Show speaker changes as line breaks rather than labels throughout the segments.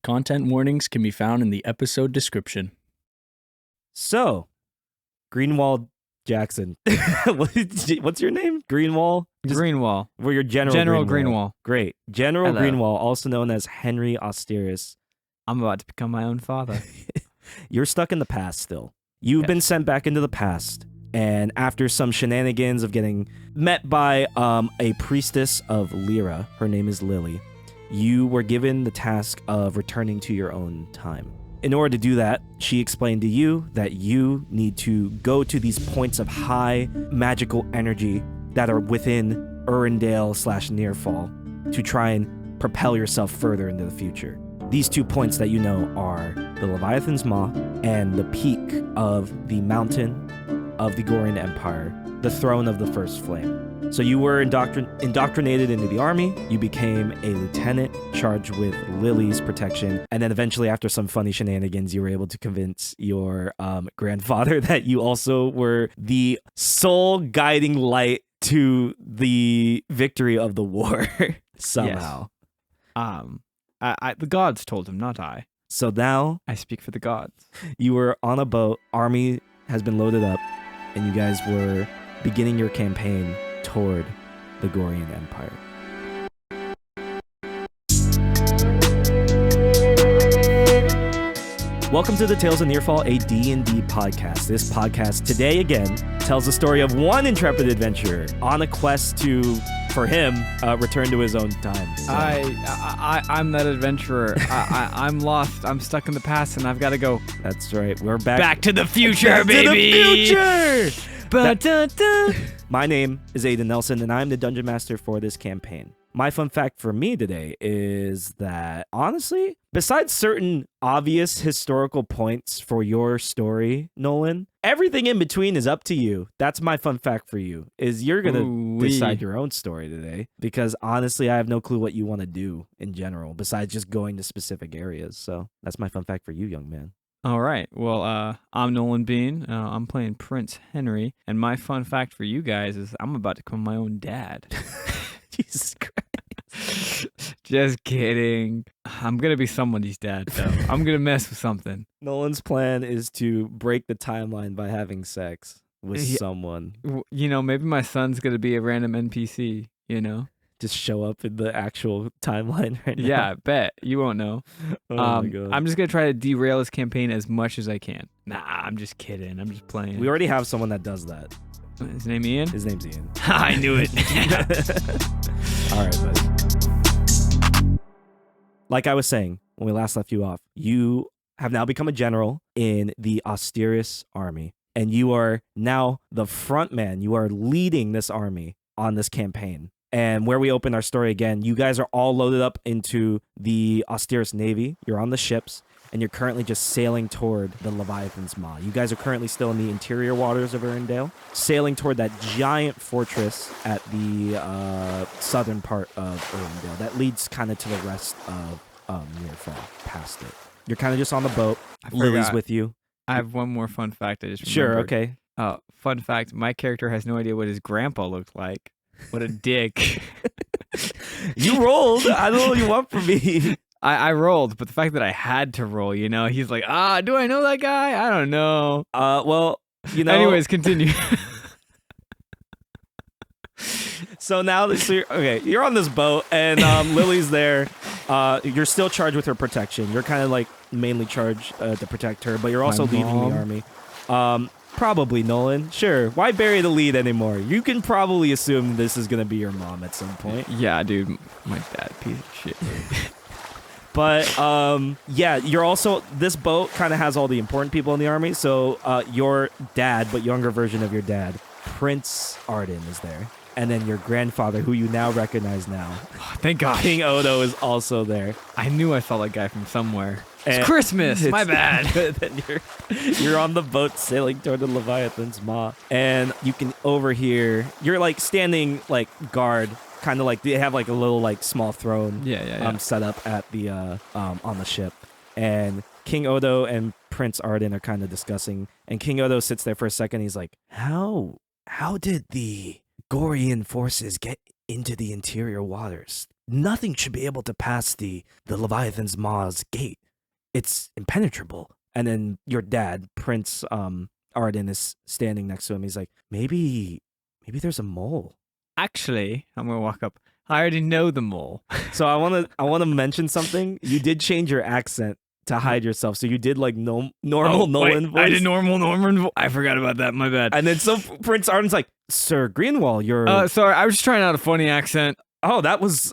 Content warnings can be found in the episode description.
So, Greenwall Jackson. What's your name? Greenwall?
Greenwall.
Well, your General
Greenwall.
Great. General
Hello.
Greenwall, also known as Henry Austerus.
I'm about to become my own father.
You're stuck in the past still. You've been sent back into the past, and after some shenanigans of getting met by a priestess of Lyra, her name is Lily, you were given the task of returning to your own time. In order to do that, she explained to you that you need to go to these points of high magical energy that are within Urindale/Nearfall to try and propel yourself further into the future. These 2 points that you know are the Leviathan's Maw and the peak of the mountain of the Gorian Empire, the throne of the First Flame. So you were indoctrinated into the army, you became a lieutenant charged with Lily's protection, and then eventually after some funny shenanigans, you were able to convince your grandfather that you also were the sole guiding light to the victory of the war somehow.
The gods told him, not I.
So now
I speak for the gods.
you were on a boat, army has been loaded up, and you guys were beginning your campaign toward the Gorian Empire. Welcome to the Tales of Nearfall, a D&D podcast. This podcast today again tells the story of one intrepid adventurer on a quest to, for him, return to his own time. So,
I'm that adventurer. I'm lost. I'm stuck in the past, and I've got to go
that's right. We're back.
back to the future,
Back
baby.
to the future.
Ba-da-da.
My name is Aiden Nelson, and I'm the Dungeon Master for this campaign. My fun fact for me today is that, honestly, besides certain obvious historical points for your story, Nolan, everything in between is up to you. That's my fun fact for you, is you're going to decide your own story today, because honestly, I have no clue what you want to do in general, besides just going to specific areas. So that's my fun fact for you, young man.
All right. Well, I'm Nolan Bean. I'm playing Prince Henry, and my fun fact for you guys is I'm about to become my own dad.
Jesus Christ.
Just kidding. I'm gonna be somebody's dad, though. I'm gonna mess with something.
Nolan's plan is to break the timeline by having sex with someone.
Maybe my son's gonna be a random NPC.
Just show up in the actual timeline right now.
Yeah, bet you won't know.
Oh my God.
I'm just gonna try to derail his campaign as much as I can. Nah, I'm just kidding. I'm just playing.
We already have someone that does that.
His name Ian?
His name's Ian.
I knew it.
All right, buddy. Like I was saying when we last left you off, you have now become a general in the Austerus army, and you are now the front man. You are leading this army on this campaign. And where we open our story again, you guys are all loaded up into the Austerus Navy. You're on the ships, and you're currently just sailing toward the Leviathan's Maw. You guys are currently still in the interior waters of Urindale, sailing toward that giant fortress at the southern part of Urindale that leads kind of to the rest of Nearfall, past it. You're kind of just on the boat. Lily's with you.
I have one more fun fact I just
Sure,
remembered.
okay.
Fun fact, my character has no idea what his grandpa looked like. What a dick.
You rolled. I don't know what you want from me.
I rolled, but the fact that I had to roll, he's like, do I know that guy? I don't know.
Well,
Anyways, continue.
So now you're on this boat, and Lily's there. You're still charged with her protection. You're kind of like mainly charged to protect her, but you're also leading the army. Probably, Nolan. Sure. Why bury the lead anymore? You can probably assume this is going to be your mom at some point.
Yeah, dude. My dad, piece of shit.
But, you're also... This boat kind of has all the important people in the army. So, your dad, but younger version of your dad, Prince Arden, is there. And then your grandfather, who you now recognize now.
Oh, thank God.
King Odo is also there.
I knew I saw that guy from somewhere. It's Christmas. My bad.
Then you're on the boat sailing toward the Leviathan's Maw, and you can overhear. You're like standing like guard, kind of like they have like a little like small throne.
Yeah.
Set up at the on the ship, and King Odo and Prince Arden are kind of discussing. And King Odo sits there for a second. He's like, How did the Gorian forces get into the interior waters? nothing should be able to pass the Leviathan's Maw's gate. It's impenetrable. And then your dad, Prince Arden, is standing next to him. He's like, maybe there's a mole.
Actually, I'm gonna walk up. I already know the mole.
So I wanna mention something. You did change your accent to hide yourself. So you did like normal Nolan voice.
I did normal Norman voice. I forgot about that. My bad.
And then so Prince Arden's like, Sir Greenwall, you're
Sorry, I was just trying out a funny accent.
Oh, that was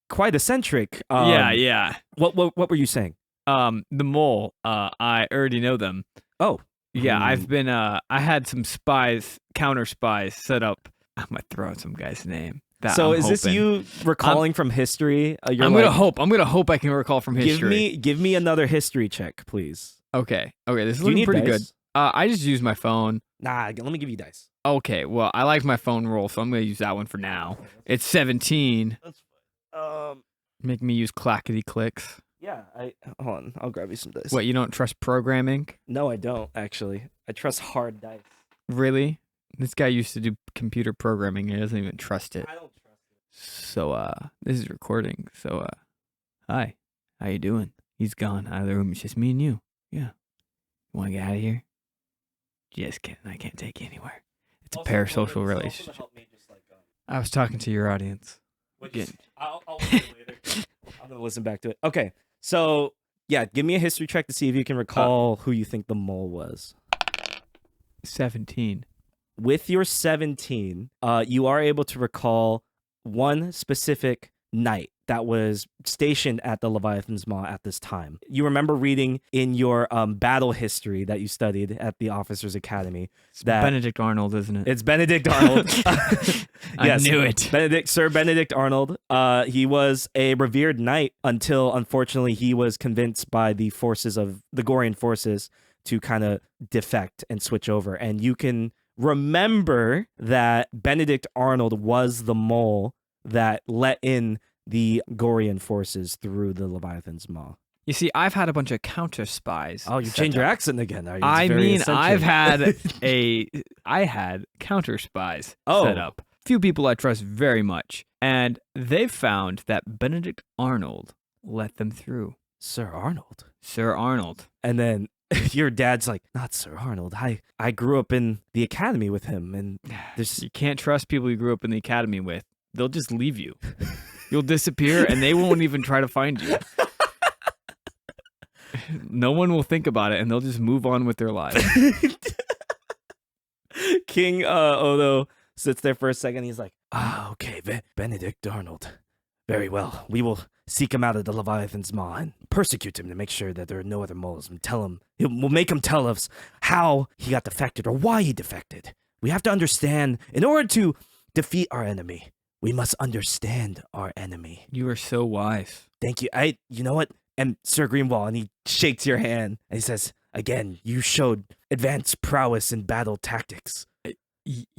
quite eccentric.
Yeah.
What were you saying?
The mole. I already know them.
Oh.
Yeah, I've been. I had some counter spies set up. I'm gonna throw out some guy's name.
So is this you recalling from history?
I'm gonna hope. I'm gonna hope I can recall from history.
Give me another history check, please.
Okay. This is looking pretty good. I just used my phone.
Nah, let me give you dice.
Okay. Well, I like my phone roll, so I'm gonna use that one for now. It's 17.
That's fine.
Make me use clackety clicks.
Yeah. Hold on. I'll grab you some dice.
What? You don't trust programming?
No, I don't actually. I trust hard dice.
Really? This guy used to do computer programming. He doesn't even trust it.
I don't trust it.
So, this is recording. So, hi. How you doing? He's gone out of the room. It's just me and you. Yeah. You want to get out of here? Just kidding. I can't take you anywhere. It's a parasocial relationship. I was talking to your audience.
I'll listen later. I'm going to listen back to it. Okay. So, yeah, give me a history check to see if you can recall who you think the mole was.
17.
With your 17, you are able to recall one specific knight that was stationed at the Leviathan's Maw at this time. You remember reading in your battle history that you studied at the Officers Academy.
It's Benedict Arnold, isn't it?
It's Benedict Arnold.
Yes, I knew it.
Sir Benedict Arnold. He was a revered knight until, unfortunately, he was convinced by the forces of the Gorian forces to kind of defect and switch over. And you can remember that Benedict Arnold was the mole that let in the Gorian forces through the Leviathan's Maw.
You see, I've had a bunch of counter spies.
Oh, you changed your accent again. Are you?
I had counter spies set up. Few people I trust very much, and they've found that Benedict Arnold let them through.
Sir Arnold.
And
then your dad's like, not Sir Arnold. I grew up in the academy with him, and
you can't trust people you grew up in the academy with. They'll just leave you. You'll disappear, and they won't even try to find you. No one will think about it, and they'll just move on with their lives.
King Odo sits there for a second. He's like, okay, Benedict Arnold. Very well. We will seek him out of the Leviathan's Maw and persecute him to make sure that there are no other moles, and we'll make him tell us how he got defected or why he defected. We have to understand, in order to defeat our enemy, we must understand our enemy.
You are so wise.
Thank you. You know what? And Sir Greenwall, and he shakes your hand, and he says, again, you showed advanced prowess in battle tactics.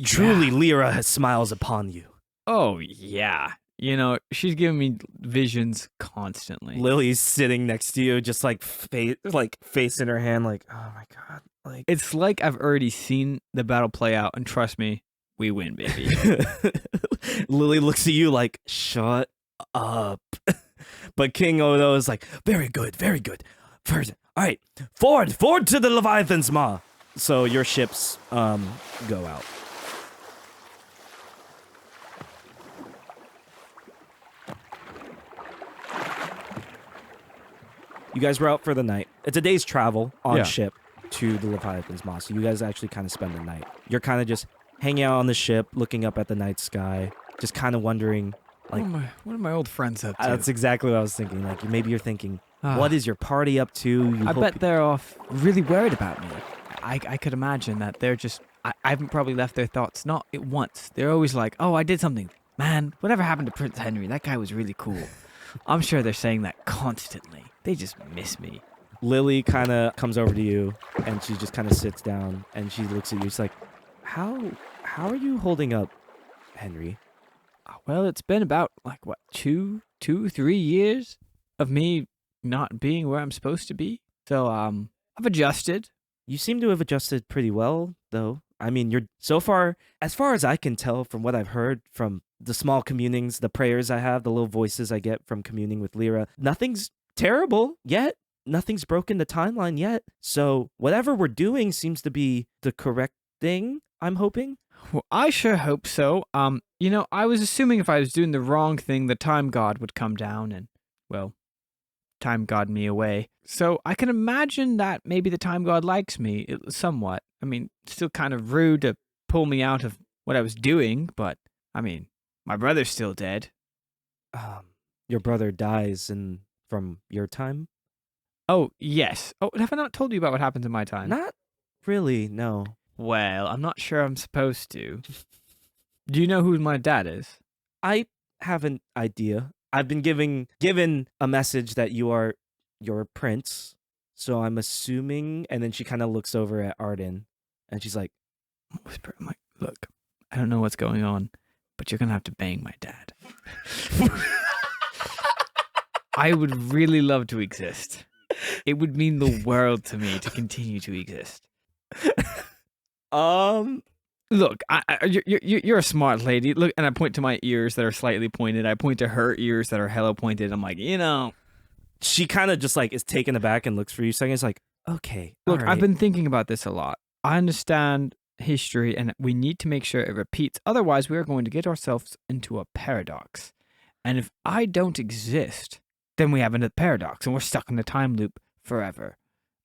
Truly, Lyra smiles upon you.
Oh, yeah. You know, she's giving me visions constantly.
Lily's sitting next to you, just like face in her hand, like, oh my god. Like,
it's like I've already seen the battle play out, and trust me, we win, baby.
Lily looks at you like, shut up. But King Odo is like, very good, very good. First, all right, forward to the Leviathan's Maw. So your ships go out. You guys were out for the night. It's a day's travel on ship to the Leviathan's Maw. So you guys actually kind of spend the night. You're kind of just hanging out on the ship, looking up at the night sky, just kind of wondering, like,
what are my old friends up to?
That's exactly what I was thinking. Like, maybe you're thinking, what is your party up to?
I bet they're off really worried about me. I could imagine that they're just, I haven't probably left their thoughts, not at once. They're always like, oh, I did something. Man, whatever happened to Prince Henry? That guy was really cool. I'm sure they're saying that constantly. They just miss me.
Lily kind of comes over to you, and she just kind of sits down, and she looks at you. She's like, how are you holding up, Henry?
Well, it's been about, 3 years of me not being where I'm supposed to be. So, I've adjusted.
You seem to have adjusted pretty well, though. I mean, you're so far, as I can tell from what I've heard from the small communings, the prayers I have, the little voices I get from communing with Lyra, nothing's terrible yet. Nothing's broken the timeline yet. So whatever we're doing seems to be the correct thing, I'm hoping.
Well, I sure hope so. I was assuming if I was doing the wrong thing, the time god would come down and, well, time god me away. So I can imagine that maybe the time god likes me somewhat. I mean, still kind of rude to pull me out of what I was doing, but I mean, my brother's still dead.
Your brother dies from your time?
Oh, yes. Oh, have I not told you about what happened in my time?
Not really, no.
Well, I'm not sure I'm supposed to. Do you know who my dad is?
I have an idea. I've been given a message that you are your prince, so I'm assuming. And then she kind of looks over at Arden, and she's like,
Whisper, I'm like, look, I don't know what's going on, but you're gonna have to bang my dad. I would really love to exist. It would mean the world to me to continue to exist. Look, you're a smart lady. Look, and I point to my ears that are slightly pointed. I point to her ears that are hella pointed. I'm like,
she kind of just like is taken aback and looks for you a second. It's like, okay,
look,
all right.
I've been thinking about this a lot. I understand history, and we need to make sure it repeats. Otherwise, we are going to get ourselves into a paradox. And if I don't exist, then we have a paradox, and we're stuck in a time loop forever.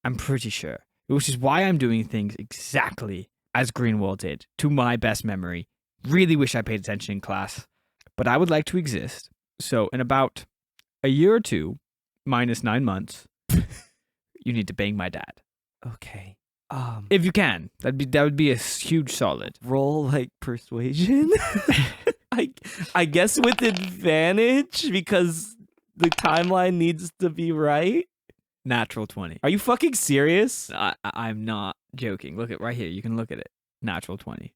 I'm pretty sure. Which is why I'm doing things exactly as Greenwall did, to my best memory. Really wish I paid attention in class. But I would like to exist. So in about a year or two, minus 9 months, you need to bang my dad.
Okay.
If you can. That would be a huge solid.
Roll like persuasion. I guess with advantage because the timeline needs to be right.
Natural 20.
Are you fucking serious?
I'm not joking. Look at right here. You can look at it. Natural 20.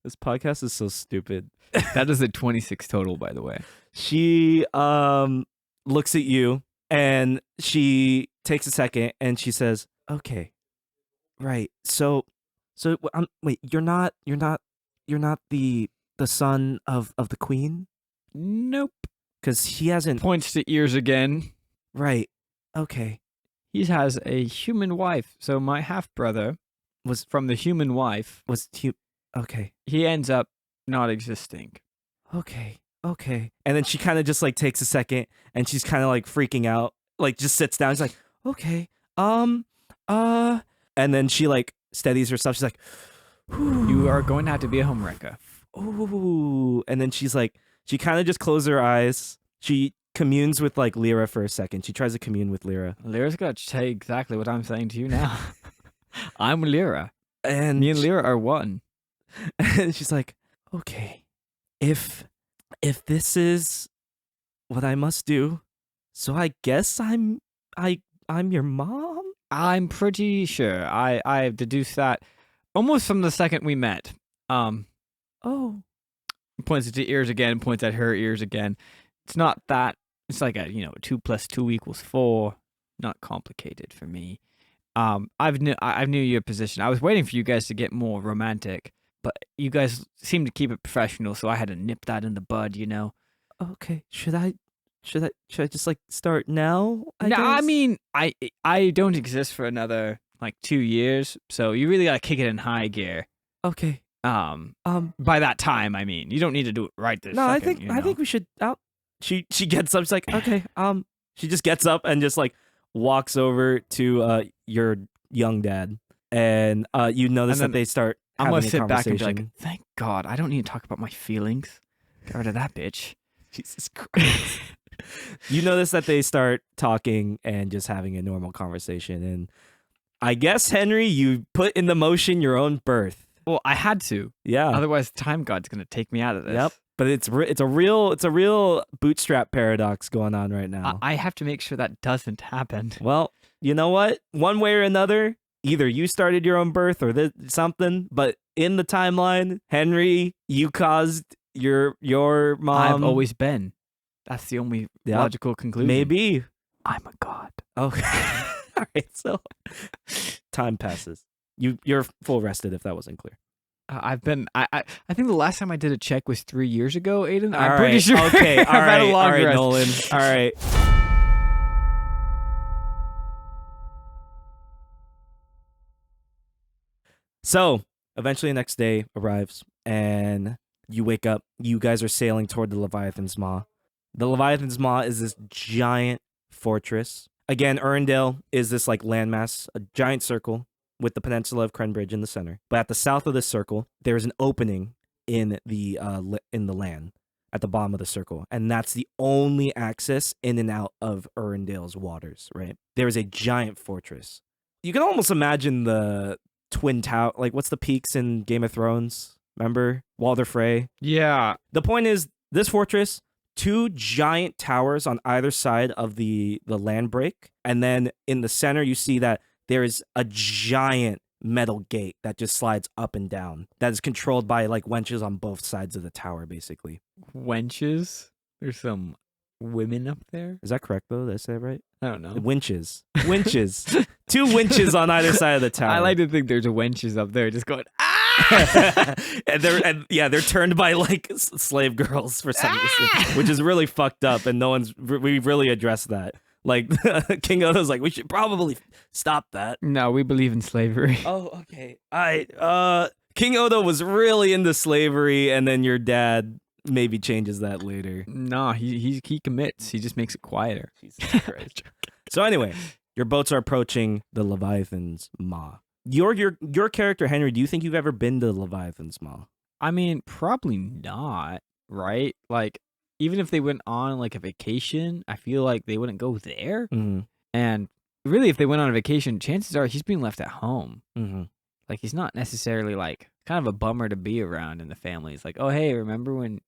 This podcast is so stupid.
That is a 26 total, by the way.
She looks at you and she takes a second and she says, "Okay, right. So, wait. You're not the son of the queen?
Nope.
Because he hasn't."
Points to ears again.
Right. Okay.
He has a human wife. So my half brother was from the human wife.
Okay.
He ends up not existing.
Okay. And then she kind of just like takes a second and she's kind of like freaking out, like just sits down. She's like, okay. And then she like steadies herself. She's like,
you are going to have to be a homewrecker.
Ooh. And then she's like, she kind of just closes her eyes. She communes with like Lyra for a second. She tries to commune with Lyra.
Lyra's got to say exactly what I'm saying to you now. I'm Lyra.
And
me and Lyra are one.
And she's like, okay, if this is what I must do, so I guess I'm your mom?
I'm pretty sure. I've deduced that almost from the second we met.
Oh.
Points at the ears again, points at her ears again. It's not that. It's like 2 + 2 = 4. Not complicated for me. I knew your position. I was waiting for you guys to get more romantic, but you guys seem to keep it professional, so I had to nip that in the bud,
Okay. Should I just like start now?
I mean, I don't exist for another like 2 years, so you really gotta kick it in high gear.
Okay.
By that time, I mean, you don't need to do it right this
No,
second.
I think we should. She gets up. She's like, okay. She just gets up and just like walks over to your young dad, and you notice that they start.
I'm gonna sit back and be
conversation.
like, thank God, I don't need to talk about my feelings. Get rid of that bitch.
Jesus Christ. You notice that they start talking and just having a normal conversation, and I guess Henry, you put into motion your own birth.
Well, I had to.
Yeah.
Otherwise, Time God's gonna take me out of this.
Yep. But it's a real bootstrap paradox going on right now.
I have to make sure that doesn't happen.
Well, you know what? One way or another, either you started your own birth or something. But in the timeline, Henry, you caused your mom.
I've always been. That's the only logical conclusion.
Maybe
I'm a god.
Okay. All right. So time passes. You're full rested if that wasn't clear.
I've been. I think the last time I did a check was 3 years ago, Aiden.
All
I'm pretty
right,
sure.
Okay.
I've
All
had a
right.
long
All right,
rest.
Nolan. All right. So eventually, the next day arrives, and you wake up. You guys are sailing toward the Leviathan's Maw. The Leviathan's Maw is this giant fortress. Again, Erindale is this like landmass, a giant circle with the peninsula of Crenbridge in the center. But at the south of this circle, there is an opening in the land at the bottom of the circle, and that's the only access in and out of Erindale's waters. Right there is a giant fortress. You can almost imagine the Twin Tower, like what's the peaks in Game of Thrones? Remember Walder Frey?
Yeah.
The point is, this fortress, two giant towers on either side of the land break, and then in the center you see that there is a giant metal gate that just slides up and down that is controlled by like wenches on both sides of the tower, basically.
Wenches. There's some women up there.
Is that correct though? Did I say it right?
I don't know.
Winches. Two winches on either side of the tower.
I like to think there's wenches up there just going ah.
and they're turned by like slave girls for some reason, which is really fucked up, and we really addressed that. Like King Odo's like, we should probably stop that.
No, we believe in slavery.
Oh, okay. King Odo was really into slavery, and then your dad maybe changes that later.
No, he commits. He just makes it quieter.
Jesus Christ. So anyway, your boats are approaching the Leviathan's Maw. Your character, Henry, do you think you've ever been to the Leviathan's Maw?
I mean, probably not, right? Like, even if they went on like a vacation, I feel like they wouldn't go there.
Mm-hmm.
And really, if they went on a vacation, chances are he's being left at home.
Mm-hmm.
Like, he's not necessarily like kind of a bummer to be around in the family. It's like, oh, hey, remember when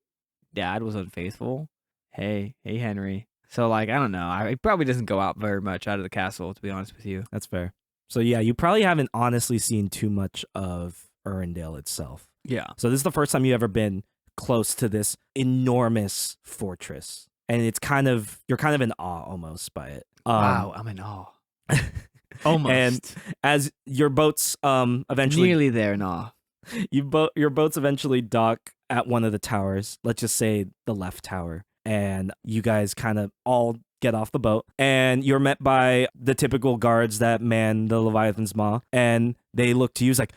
Dad was unfaithful? Hey, Henry. So, like, I don't know. He probably doesn't go out very much out of the castle, to be honest with you.
That's fair. So yeah, you probably haven't honestly seen too much of Erindale itself.
Yeah.
So this is the first time you've ever been close to this enormous fortress, and you're kind of in awe almost by it.
Wow, I'm in awe. Almost.
And as your boats eventually
nearly there in awe.
your boats eventually dock at one of the towers. Let's just say the left tower, and you guys kind of all get off the boat, and you're met by the typical guards that man the Leviathan's Maw, and they look to you as like,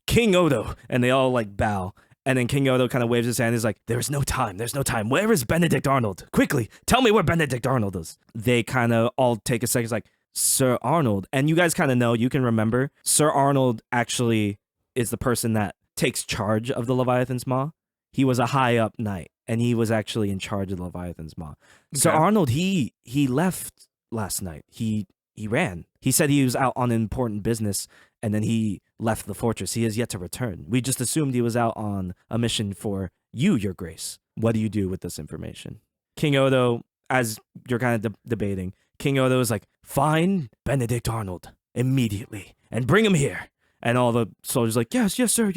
King Odo, and they all like bow. And then King Odo kind of waves his hand. He's like, there's no time. Where is Benedict Arnold? Quickly, tell me where Benedict Arnold is. They kind of all take a second. It's like, Sir Arnold. And you guys kind of know, you can remember, Sir Arnold actually is the person that takes charge of the Leviathan's Maw. He was a high up knight, and he was actually in charge of the Leviathan's Maw. Okay. Sir Arnold, he left last night. He ran. He said he was out on important business, and then he left the fortress. He has yet to return. We just assumed he was out on a mission for you, your grace. What do you do with this information? King Odo, as you're kind of debating, King Odo is like, find Benedict Arnold immediately and bring him here. And all the soldiers like, yes, sir.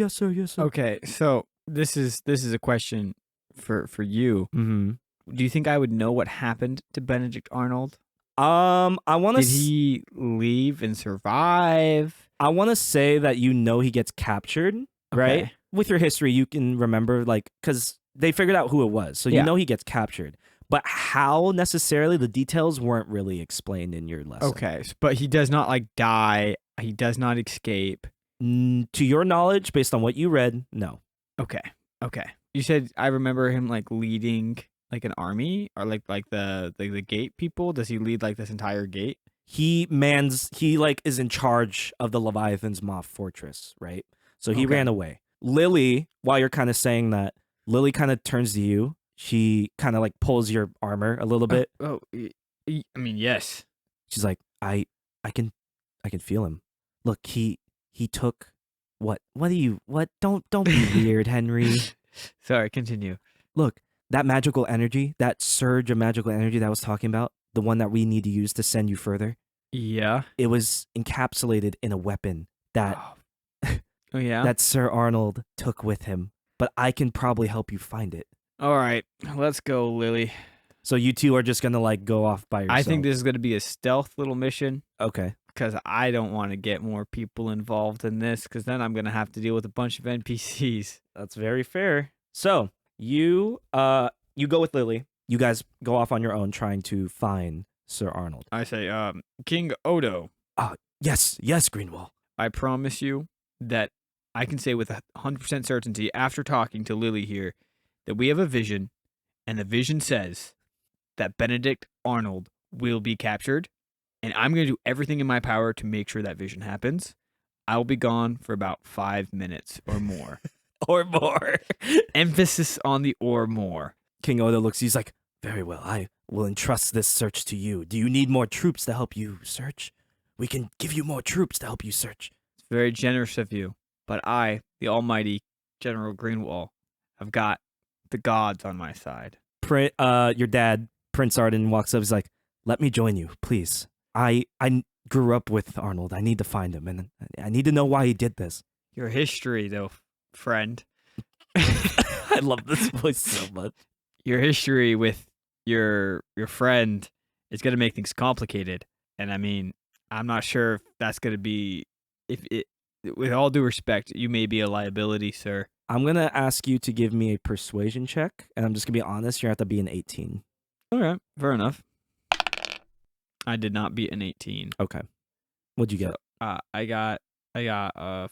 Okay, so this is a question for you.
Mm-hmm.
Do you think I would know what happened to Benedict Arnold?
I want to.
Did he leave and survive?
I want to say that he gets captured, right? With your history, you can remember, like, because they figured out who it was, so you know he gets captured. But how necessarily, the details weren't really explained in your lesson.
Okay, but he does not like die. He does not escape.
To your knowledge, based on what you read, no.
Okay. You said I remember him like leading like an army or like the gate people. Does he lead like this entire gate?
He like is in charge of the Leviathan's Maw fortress, right? So he ran away. Lily, while you're kind of saying that, Lily kind of turns to you. She kind of like pulls your armor a little bit.
I mean, yes.
She's like, I can feel him. Look, he took what don't be weird, Henry.
Sorry, continue.
Look, that magical energy, that surge of magical energy that I was talking about, the one that we need to use to send you further.
Yeah.
It was encapsulated in a weapon that
oh yeah.
that Sir Arnold took with him, but I can probably help you find it.
All right, let's go, Lily.
So you two are just going to like go off by yourself.
I think this is going to be a stealth little mission.
Okay.
because I don't want to get more people involved in this, because then I'm going to have to deal with a bunch of NPCs.
That's very fair. So you go with Lily. You guys go off on your own trying to find Sir Arnold.
I say, King Odo,
Yes, Greenwall.
I promise you that I can say with 100% certainty after talking to Lily here that we have a vision, and the vision says that Benedict Arnold will be captured, and I'm going to do everything in my power to make sure that vision happens. I will be gone for about 5 minutes or more.
Or more.
Emphasis on the or more.
King Odo looks, he's like, very well, I will entrust this search to you. Do you need more troops to help you search? We can give you more troops to help you search.
It's very generous of you, but I, the almighty General Greenwall, have got the gods on my side.
Your dad, Prince Arden, walks up, he's like, let me join you, please. I grew up with Arnold. I need to find him, and I need to know why he did this.
Your history, though, friend.
I love this voice so much.
Your history with your friend is going to make things complicated. And I mean, I'm not sure if that's going to be, with all due respect, you may be a liability, sir.
I'm going to ask you to give me a persuasion check, and I'm just going to be honest, you're going to have to be an 18.
Okay, fair enough. I did not beat an 18.
Okay. What'd you get?
So, I got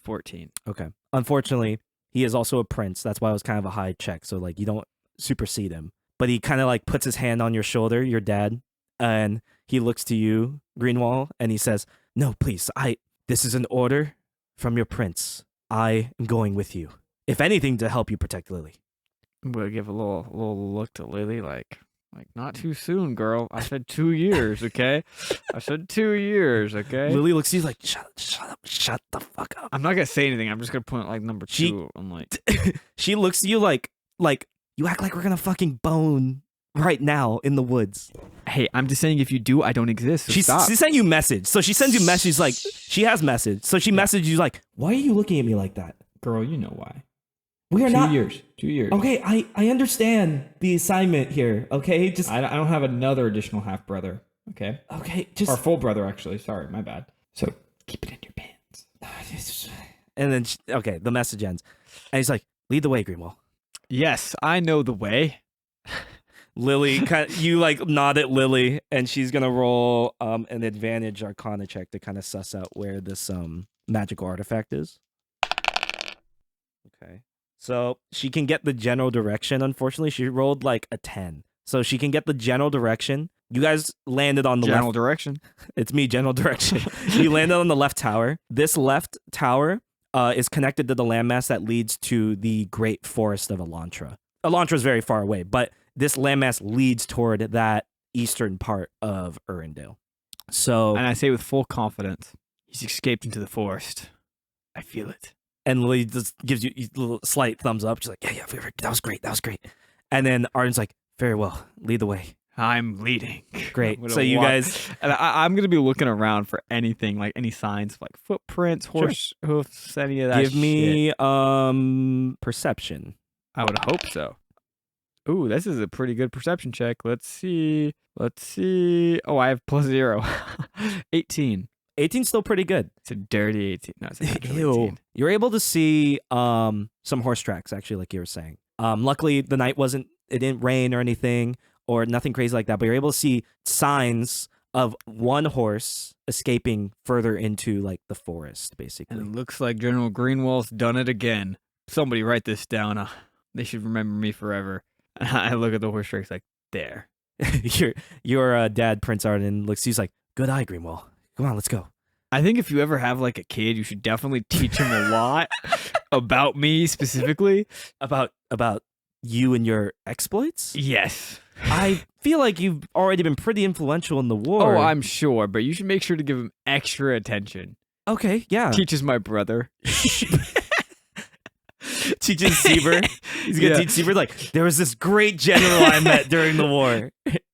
14.
Okay. Unfortunately, he is also a prince. That's why it was kind of a high check. So, like, you don't supersede him. But he kind of, like, puts his hand on your shoulder, your dad, and he looks to you, Greenwall, and he says, no, please, this is an order from your prince. I am going with you. If anything, to help you protect Lily.
I'm going to give a little look to Lily, like, not too soon, girl. I said 2 years, okay? I said 2 years, okay?
Lily looks, he's like, shut the fuck up.
I'm not going to say anything. I'm just going to point like number 2. I'm like,
she looks at you like, you act like we're going to fucking bone right now in the woods.
Hey, I'm just saying if you do, I don't exist. So
She sent you message. So she sends you message like, she has message. So she messaged you like, why are you looking at me like that?
Girl, you know why.
We are
2
not.
years. 2 years.
Okay, I understand the assignment here. Okay, just
I don't have another additional half brother. Okay.
okay, just
Or full brother, actually. Sorry, my bad. So keep it in your pants.
And then okay, the message ends, and he's like, "Lead the way, Greenwall."
Yes, I know the way.
Lily, you like nod at Lily, and she's gonna roll an advantage Arcana check to kind of suss out where this magical artifact is. Okay. So she can get the general direction. Unfortunately, she rolled like a 10. So she can get the general direction. You guys landed on the
General
left.
direction.
It's me, general direction. You landed on the left tower. This left tower is connected to the landmass that leads to the great forest of Elantra. Elantra is very far away, but this landmass leads toward that eastern part of Urindale. So,
And I say with full confidence, he's escaped into the forest. I feel it.
and Lily just gives you a little slight thumbs up. She's like, yeah, that was great. That was great. And then Arden's like, very well, lead the way.
I'm leading.
Great.
I'm gonna
So you
walk-
guys,
And I'm going to be looking around for anything, like any signs, like footprints, horse hoofs, any of that
give
shit.
me perception.
I would hope so. Ooh, this is a pretty good perception check. Let's see. Oh, I have +0. 18.
18's still pretty good.
It's a dirty 18. No, it's a natural
Ew.
18.
You're able to see some horse tracks, actually, like you were saying. Luckily, the night it didn't rain or anything, or nothing crazy like that, but you're able to see signs of one horse escaping further into like the forest, basically.
And it looks like General Greenwall's done it again. Somebody write this down. They should remember me forever. I look at the horse tracks like, there.
your dad, Prince Arden, looks. He's like, "Good eye, Greenwall. Come on, let's go."
I think if you ever have like a kid, you should definitely teach him a lot about me specifically.
About you and your exploits.
Yes.
I feel like you've already been pretty influential in the war.
Oh, I'm sure, but you should make sure to give him extra attention.
okay. Yeah.
Teaches my brother.
Teaches Sieber. He's gonna teach Sieber like there was this great general I met during the war.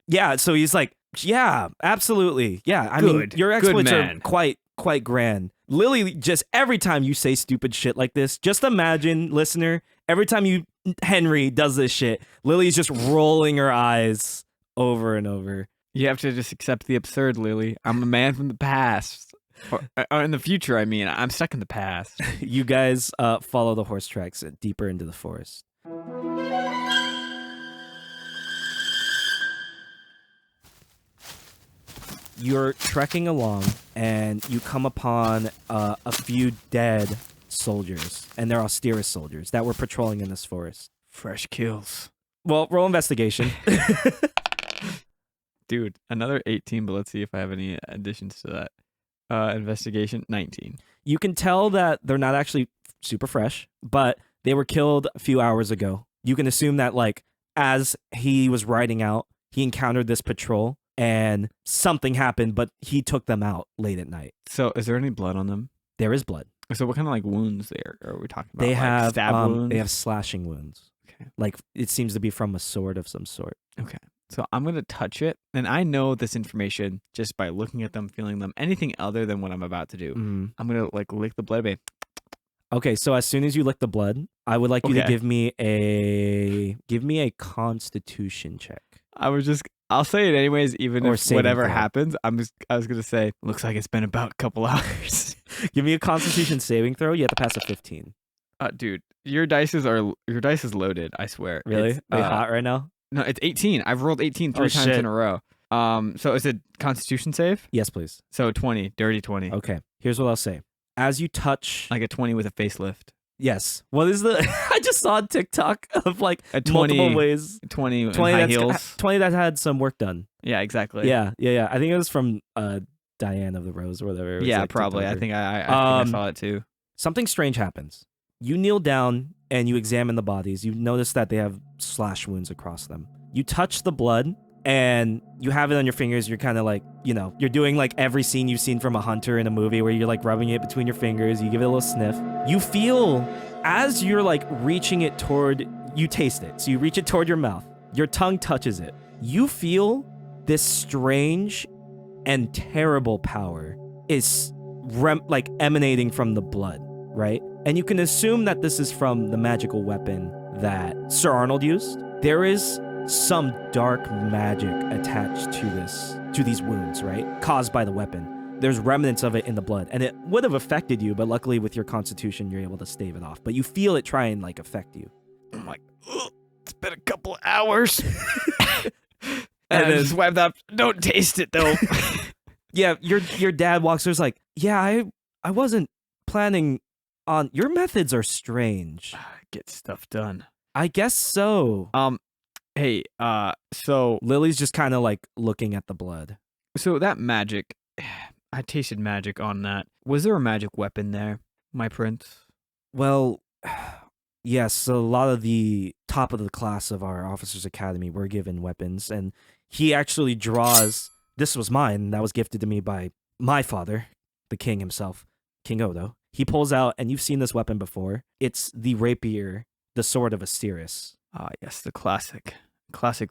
Yeah, so he's like, yeah, absolutely. Yeah, I mean, your exploits are
man.
quite grand. Lily, just every time you say stupid shit like this, just imagine, listener, every time Henry does this shit, Lily's just rolling her eyes over and over.
You have to just accept the absurd, Lily. I'm a man from the past. Or in the future, I mean, I'm stuck in the past.
You guys follow the horse tracks deeper into the forest. You're trekking along, and you come upon a few dead soldiers, and they're Austeris soldiers that were patrolling in this forest.
Fresh kills.
Well, roll investigation.
Dude, another 18, but let's see if I have any additions to that. Investigation, 19.
You can tell that they're not actually super fresh, but they were killed a few hours ago. You can assume that, like, as he was riding out, he encountered this patrol, and something happened, but he took them out late at night.
So is there any blood on them?
There is blood.
So what kind of like wounds are we talking about?
They
Like
have
stab wounds?
They have slashing wounds.
Okay.
Like, it seems to be from a sword of some sort.
Okay. So I'm going to touch it, and I know this information just by looking at them, feeling them, anything other than what I'm about to do.
Mm.
I'm going to like lick the blood away.
Okay, so as soon as you lick the blood, I would like you to
Okay.
give me a Constitution check.
I'll say it anyways, even
Or
if
saving
whatever
throw.
happens. I was going to say, looks like it's been about a couple hours.
Give me a Constitution saving throw. You have to pass a 15.
Dude, your dice is loaded, I swear.
Really?
It's,
Are you hot right now?
No, it's 18. I've rolled 18 three
Oh,
times
shit.
in a row. So is it Constitution save?
Yes, please.
So 20, dirty 20.
Okay. Here's what I'll say. As you touch,
Like a 20 with a facelift.
yes. What is the? I just saw a TikTok of like
A 20,
multiple ways.
20 in
20
high
that's
heels.
20 that had some work done.
Yeah, exactly.
Yeah. I think it was from Diane of the Rose or whatever. It was
Yeah,
like
probably.
TikToker.
I think I
Um,
saw it too.
Something strange happens. You kneel down and you examine the bodies. You notice that they have slash wounds across them. You touch the blood and you have it on your fingers. You're kind of like, you're doing like every scene you've seen from a hunter in a movie where you're like rubbing it between your fingers. You give it a little sniff. You feel as you're like reaching it toward, you taste it. So you reach it toward your mouth. Your tongue touches it. You feel this strange and terrible power is like emanating from the blood, right? And you can assume that this is from the magical weapon that Sir Arnold used. There is some dark magic attached to these wounds, right? Caused by the weapon. There's remnants of it in the blood, and it would have affected you, but luckily with your constitution, you're able to stave it off. But you feel it try and like affect you.
I'm like, ugh, it's been a couple of hours. and
And
I
then-
just wiped up. Don't taste it though.
Yeah, your dad walks. There's like, yeah, I wasn't planning on. Your methods are strange.
Get stuff done.
I guess so.
Hey, so
Lily's just kind of like looking at the blood.
that magic, I tasted magic on that. Was there a magic weapon there, my prince?
Well, yes, a lot of the top of the class of our officers academy were given weapons, and he actually draws. This was mine. That was gifted to me by my father, the king himself, King Odo. He pulls out, and you've seen this weapon before. It's the rapier, the sword of Asteris.
Ah, yes, the classic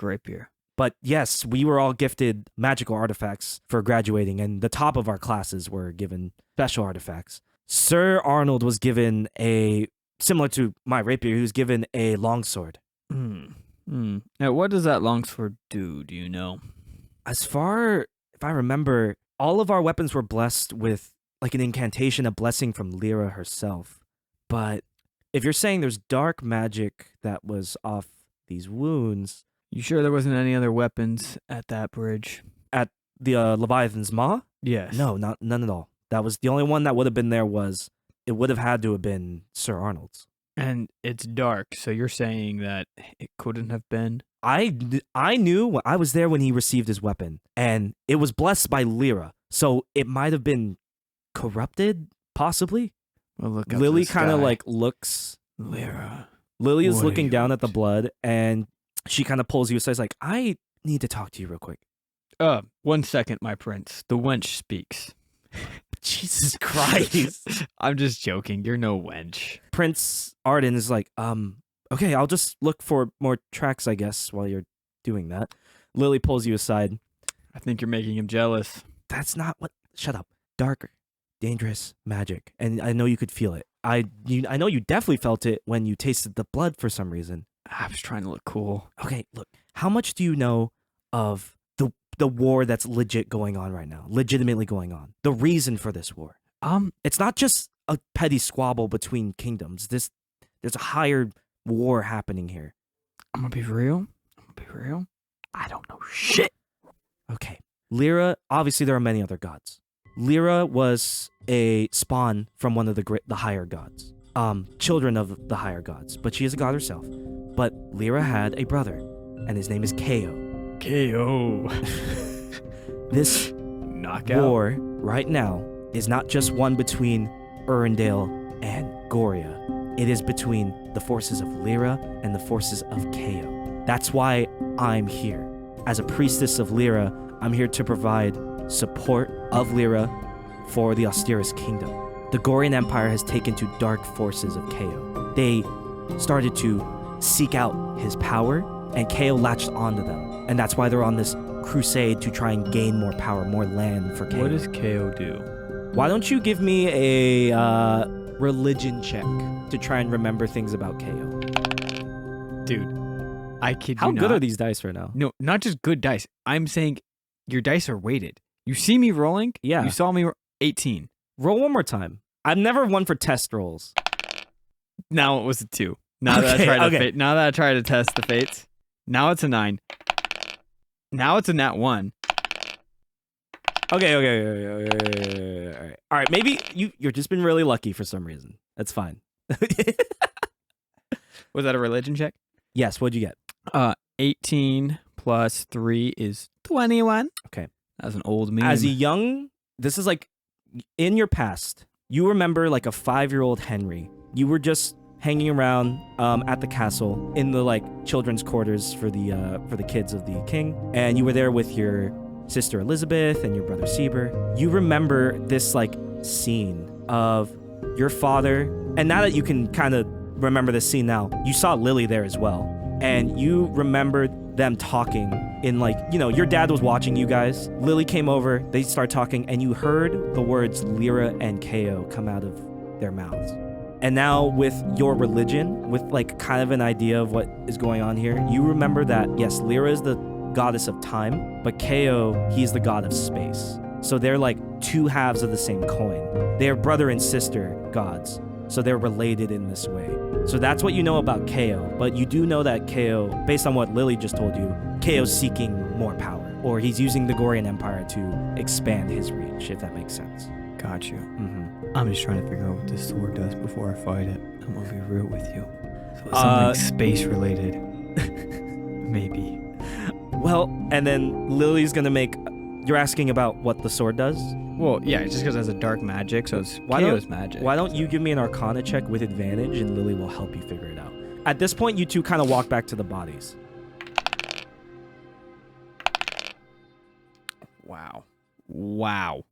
rapier.
But yes, we were all gifted magical artifacts for graduating, and the top of our classes were given special artifacts. Sir Arnold was given similar to my rapier, he was given a longsword.
Now, what does that longsword do? Do you know?
If I remember, all of our weapons were blessed with like an incantation, a blessing from Lyra herself. But if you're saying there's dark magic that was off these wounds,
You sure there wasn't any other weapons at that bridge?
at the Leviathan's Maw?
Yes.
No, none at all. That was the only one that would have been there. It would have had to have been Sir Arnold's.
And it's dark, so you're saying that it couldn't have been?
I knew I was there when he received his weapon, and it was blessed by Lyra, so it might have been corrupted, possibly.
Well, look up
Lily
to the
kind of
sky.
like looks.
Lyra.
Lily is
What are
looking
you
down
up
at the
to?
blood, and she kind of pulls you aside, like, I need to talk to you real quick.
1 second, my prince. The wench speaks.
Jesus Christ.
I'm just joking. You're no wench.
Prince Arden is like, okay, I'll just look for more tracks, I guess, while you're doing that. Lily pulls you aside.
I think you're making him jealous.
That's not what. Shut up. Dark, dangerous magic, and I know you could feel it. I know you definitely felt it when you tasted the blood for some reason.
I was trying to look cool.
Okay, look. How much do you know of the war that's legitimately going on. The reason for this war. It's not just a petty squabble between kingdoms. There's a higher war happening here.
I'm gonna be real. I don't know shit.
Okay. Lyra, obviously there are many other gods. Lyra was a spawn from one of the higher gods. Children of the higher gods, but she is a god herself. But Lyra had a brother, and his name is Ko.
KO.
This
Knockout.
war right now is not just one between Urindale and Goria. It is between the forces of Lyra and the forces of Ko. That's why I'm here. As a priestess of Lyra, I'm here to provide support of Lyra for the Austeris kingdom. The Gorian Empire has taken to dark forces of Ko. They started to seek out his power, and Ko latched onto them. And that's why they're on this crusade to try and gain more power, more land for Ko.
What does KO do?
Why don't you give me a religion check to try and remember things about KO?
Dude, I kid
How
you not.
good are these dice right now?
No, not just good dice. I'm saying your dice are weighted. You see me rolling?
Yeah.
You saw me 18.
Roll one more time. I'm never one for test rolls.
Now it was a 2. Now that I try to test the fates. Now it's a 9. Now it's a nat 1.
Okay. All right. Maybe you're just been really lucky for some reason. That's fine.
Was that a religion check?
Yes. What'd you get?
18 plus 3 is 21.
Okay.
That was an old meme.
This is like in your past. You remember like a 5-year-old Henry. You were just hanging around at the castle in the like children's quarters for the kids of the king, and you were there with your sister Elizabeth and your brother Sieber. You remember this like scene of your father, and now that you can kind of remember this scene now, you saw Lily there as well, and you remembered them talking in like, you know, your dad was watching you guys. Lily came over, they start talking, and you heard the words Lyra and Ko come out of their mouths. And now with your religion, with like kind of an idea of what is going on here, you remember that, yes, Lyra is the goddess of time, but Ko, he's the god of space. So they're like two halves of the same coin. They're brother and sister gods. So they're related in this way. So that's what you know about Ko. But you do know that Ko, based on what Lily just told you, Ko's seeking more power. Or he's using the Gorian Empire to expand his reach, if that makes sense.
Got you.
Mm-hmm.
I'm just trying to figure out what this sword does before I fight it. I'm gonna be real with you. So it's something space related. Maybe.
Well, and then Lily's gonna make... You're asking about what the sword does?
Well, yeah, it's just because it has a dark magic, so it's KO's magic.
Why don't you give me an Arcana check with advantage, and Lily will help you figure it out. At this point, you two kind of walk back to the bodies.
Wow.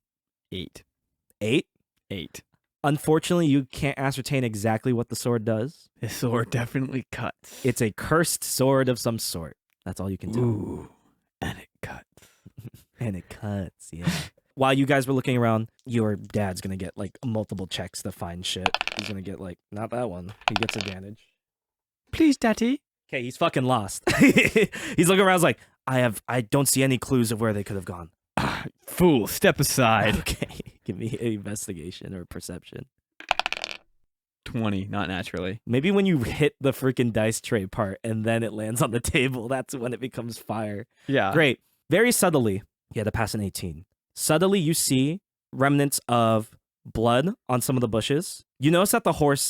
8.
8?
8.
Unfortunately, you can't ascertain exactly what the sword does.
This sword definitely cuts.
It's a cursed sword of some sort. That's all you can do.
Ooh, and it cuts.
And it cuts, yeah. While you guys were looking around, your dad's gonna get like multiple checks to find shit. He's gonna get like, not that one. He gets advantage.
Please, Daddy.
Okay, he's fucking lost. He's looking around, he's like, I don't see any clues of where they could have gone.
Fool, step aside.
Okay, give me an investigation or perception.
20, not naturally.
Maybe when you hit the freaking dice tray part and then it lands on the table, that's when it becomes fire.
Yeah.
Great. Very subtly, you had to pass an 18. Subtly, you see remnants of blood on some of the bushes. You notice that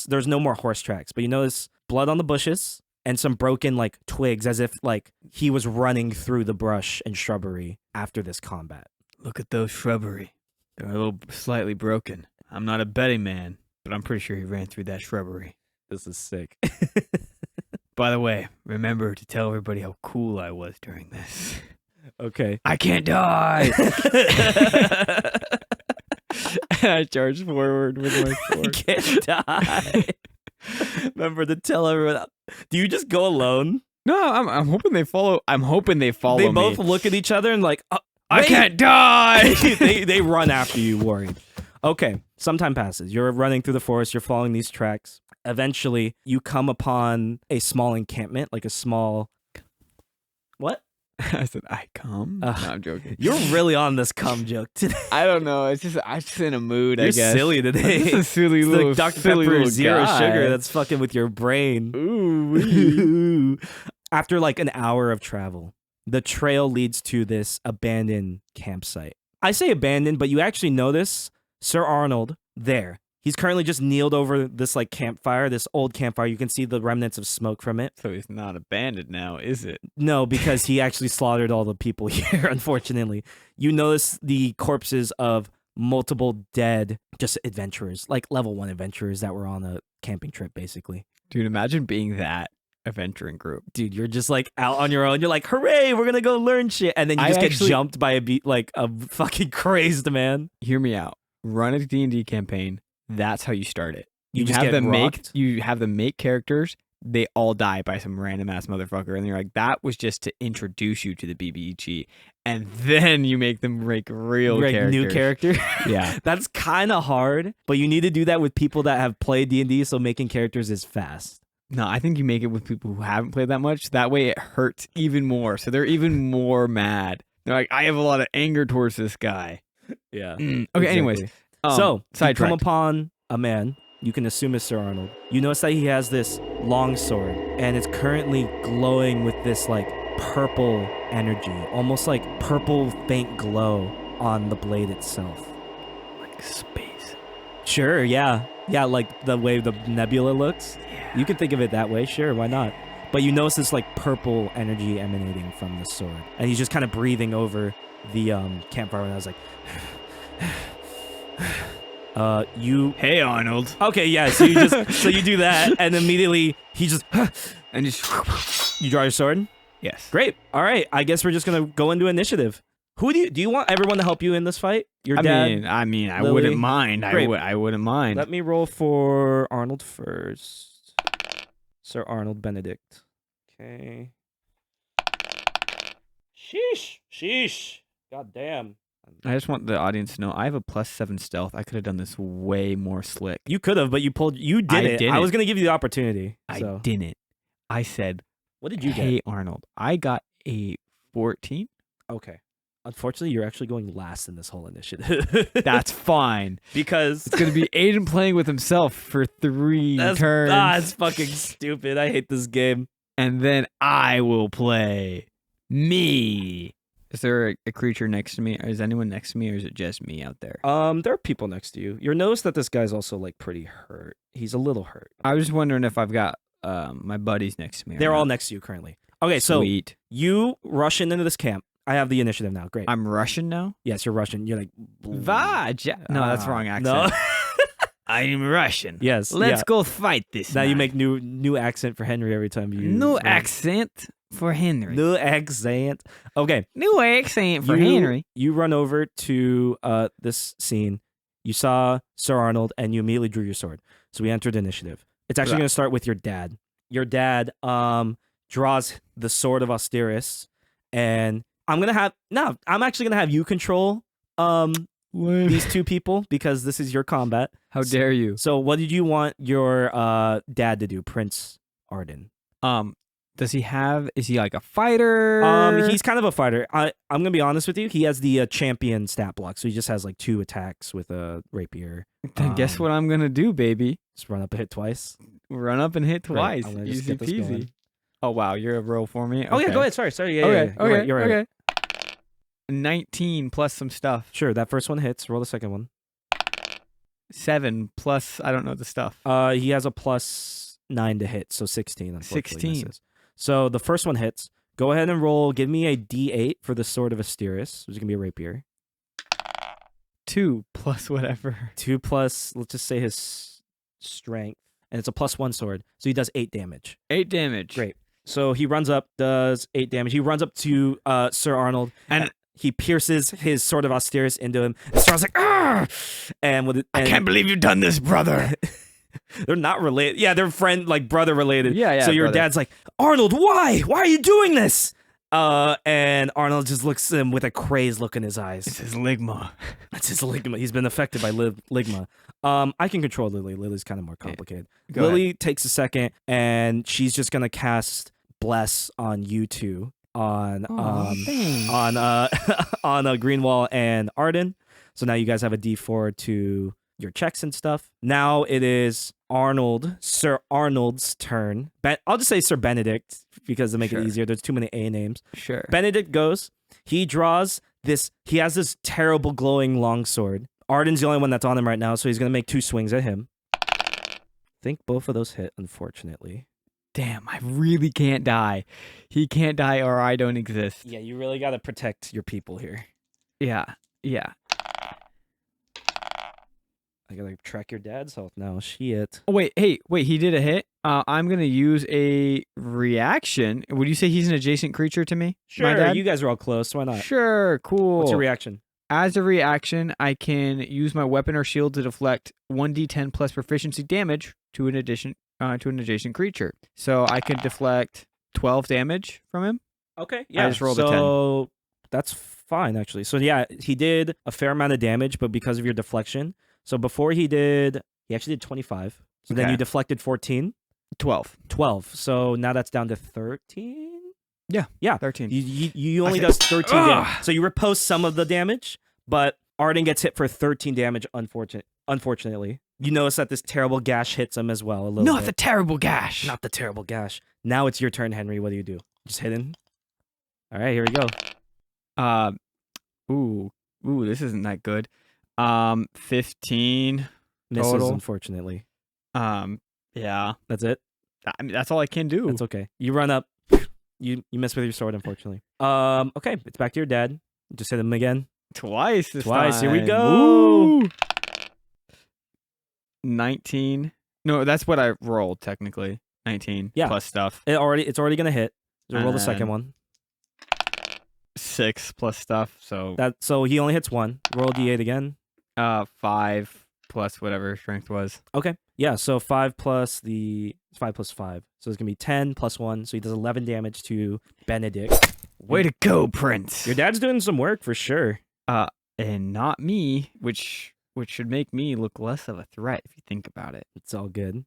there's no more horse tracks, but you notice blood on the bushes and some broken like twigs as if like he was running through the brush and shrubbery after this combat.
Look at those shrubbery. They're a little slightly broken. I'm not a betting man, but I'm pretty sure he ran through that shrubbery.
This is sick.
By the way, remember to tell everybody how cool I was during this.
Okay.
I can't die! And I charged forward with my sword.
I can't die. Remember to tell everyone. Do you just go alone?
No, I'm hoping they follow. I'm hoping they follow me.
They both look at each other and like,
I can't die!
they run after you, worried. Okay, some time passes. You're running through the forest. You're following these tracks. Eventually, you come upon a small encampment, like a small... What?
I said, I come? No, I'm joking.
You're really on this cum joke today.
I don't know. I'm just in a mood,
You're
I guess.
silly today.
I'm just a silly
It's
little
like Dr.
silly
Pepper
little
Zero
guy.
Sugar that's fucking with your brain.
Ooh.
After like an hour of travel, the trail leads to this abandoned campsite. I say abandoned, but you actually notice Sir Arnold there. He's currently just kneeled over this like campfire, this old campfire. You can see the remnants of smoke from it.
So he's not abandoned now, is it?
No, because he actually slaughtered all the people here, unfortunately. You notice the corpses of multiple dead just adventurers, like level 1 adventurers that were on a camping trip, basically.
Dude, imagine being that adventuring group.
Dude, you're just like out on your own. You're like, hooray, we're gonna go learn shit. And then you just get jumped by a fucking crazed man.
Hear me out. Run a D&D campaign. That's how you start it.
You just
have
get
them
rocked?
you have them make characters. They all die by some random ass motherfucker, and you're like, that was just to introduce you to the BBG, and then you make them make real characters.
New character.
Yeah,
That's kind of hard, but you need to do that with people that have played D&D, so making characters is fast.
no, I think you make it with people who haven't played that much. That way, it hurts even more. So they're even more mad. They're like, I have a lot of anger towards this guy.
Yeah.
Okay. Anyways,
So, you come
sidetracked.
upon a man, you can assume it's Sir Arnold. You notice that he has this long sword, and it's currently glowing with this, like, purple energy, almost like purple faint glow on the blade itself.
like space.
Sure, yeah. Yeah, like the way the nebula looks.
Yeah.
You can think of it that way, sure, why not? But you notice this, like, purple energy emanating from the sword, and he's just kind of breathing over the campfire, and I was like... you
Hey, Arnold.
okay, yeah. So you just so you do that, and immediately he just
And just
you draw your sword.
yes.
Great. All right. I guess we're just gonna go into initiative. Who do you want everyone to help you in this fight? Your dad.
I mean, I
Lily?
wouldn't mind.
Great.
I wouldn't mind.
Let me roll for Arnold first. Sir Arnold Benedict. Okay. Sheesh. God damn.
I just want the audience to know I have a +7 stealth. I could have done this way more slick.
You could have, but you did
I
it.
didn't.
I was gonna give you the opportunity.
I
So.
didn't. I said,
What did you
hey,
get?
Arnold. I got a 14.
Okay. Unfortunately, you're actually going last in this whole initiative.
That's fine.
because
It's going to be Aiden playing with himself for 3 turns.
That's fucking stupid. I hate this game.
And then I will play me. Is there a creature next to me? Is anyone next to me, or is it just me out there?
There are people next to you. You'll notice that this guy's also like pretty hurt. He's a little hurt.
I was just wondering if I've got my buddies next to me. or
They're all
not.
next to you currently. Okay, so
Sweet.
you rush into this camp. I have the initiative now. Great.
I'm Russian now?
Yes, you're Russian. You're like
Vaj. No, that's wrong accent.
No.
I'm Russian.
Yes.
Let's
yeah.
go fight this
Now you
man.
make new accent for Henry every time you
New
roll.
accent for Henry.
New accent. Okay.
New accent for
you,
Henry.
You run over to this scene. You saw Sir Arnold, and you immediately drew your sword. So we entered initiative. It's actually
Right.
going to start with your dad. Your dad draws the sword of Austerus, and I'm actually gonna have you control these two people because this is your combat.
How dare you?
So what did you want your dad to do, Prince Arden?
Is he like a fighter?
He's kind of a fighter. I'm gonna be honest with you. He has the champion stat block, so he just has like 2 attacks with a rapier.
Then guess what I'm gonna do, baby?
Just run up and hit twice.
Run up and hit
Great.
twice.
I'm gonna just
Easy
get this going.
peasy. Oh wow, you're a roll for me.
Oh yeah,
Okay.
go ahead. Sorry. Yeah,
Okay.
yeah. You're right.
Okay. 19 plus some stuff.
Sure, that first one hits. Roll the second one.
7 plus I don't know the stuff.
He has a +9 to hit, so 16. Unfortunately
16.
misses. So the first one hits. Go ahead and roll. Give me a D8 for the sword of Asteris, which is gonna be a rapier.
2 plus whatever.
2 plus, let's just say his strength, and it's a +1 sword, so he does 8 damage.
8 damage.
Great. So he runs up, does 8 damage. He runs up to Sir Arnold, and he pierces his sword of Austerus into him. And Sir Arnold's like, "Arr!" And with it,
I can't believe you've done this, brother.
they're not related. Yeah, they're brother related.
Yeah,
So your
brother.
dad's like, Arnold, why? Why are you doing this? And Arnold just looks at him with a crazed look in his eyes.
It's his ligma.
That's his ligma. He's been affected by ligma. I can control Lily. Lily's kind of more complicated.
Go
Lily takes a second, and she's just gonna cast Bless on you two. on
dang.
on Greenwall and Arden. So now you guys have a D4 to your checks and stuff. Now it is Sir Arnold's turn. I'll just say Sir Benedict because to make
Sure.
it easier. There's too many A names.
Sure.
Benedict goes. He draws this. He has this terrible glowing longsword. Arden's the only one that's on him right now, so he's gonna make 2 swings at him. I think both of those hit, unfortunately.
Damn, I really can't die. He can't die or I don't exist.
Yeah, you really gotta protect your people here.
Yeah.
I gotta track your dad's health now. Shit.
Oh, wait, he did a hit. I'm going to use a reaction. Would you say he's an adjacent creature to me? My
Sure,
dad?
you guys are all close. Why not?
Sure, cool.
What's your reaction?
As a reaction, I can use my weapon or shield to deflect 1d10 plus proficiency damage to an adjacent creature. So I can deflect 12 damage from him.
Okay, yeah.
just rolled a 10.
So that's fine, actually. So yeah, he did a fair amount of damage, but because of your deflection. So before he actually did 25. So then
Okay.
you deflected 14.
12.
12. So now that's down to 13. Yeah.
13.
You only does 13 damage. So you repose some of the damage, but Arden gets hit for 13 damage. Unfortunately, you notice that this terrible gash hits him as well. A little
Not
bit.
the terrible gash.
Not the terrible gash. Now it's your turn, Henry. What do you do? Just hit him. All right, here we go.
Ooh, this isn't that good. 15
Misses,
total.
unfortunately.
Yeah.
That's it.
I mean, that's all I can do.
That's okay. You run up. You miss with your sword, unfortunately. Okay, it's back to your dad. Just hit him again.
Twice this
Twice. Here we
time.
go.
Woo! 19. No, that's what I rolled technically. 19
Yeah.
plus stuff.
It's already gonna hit. So roll the second
And-
one.
6 plus stuff.
So he only hits one. Roll D8 again.
5 plus whatever strength was.
Okay. Yeah. So 5 plus 5. So it's gonna be 10 plus 1. So he does 11 damage to Benedict.
Way to go, Prince.
Your dad's doing some work for sure.
And not me, which should make me look less of a threat if you think about it.
It's all good.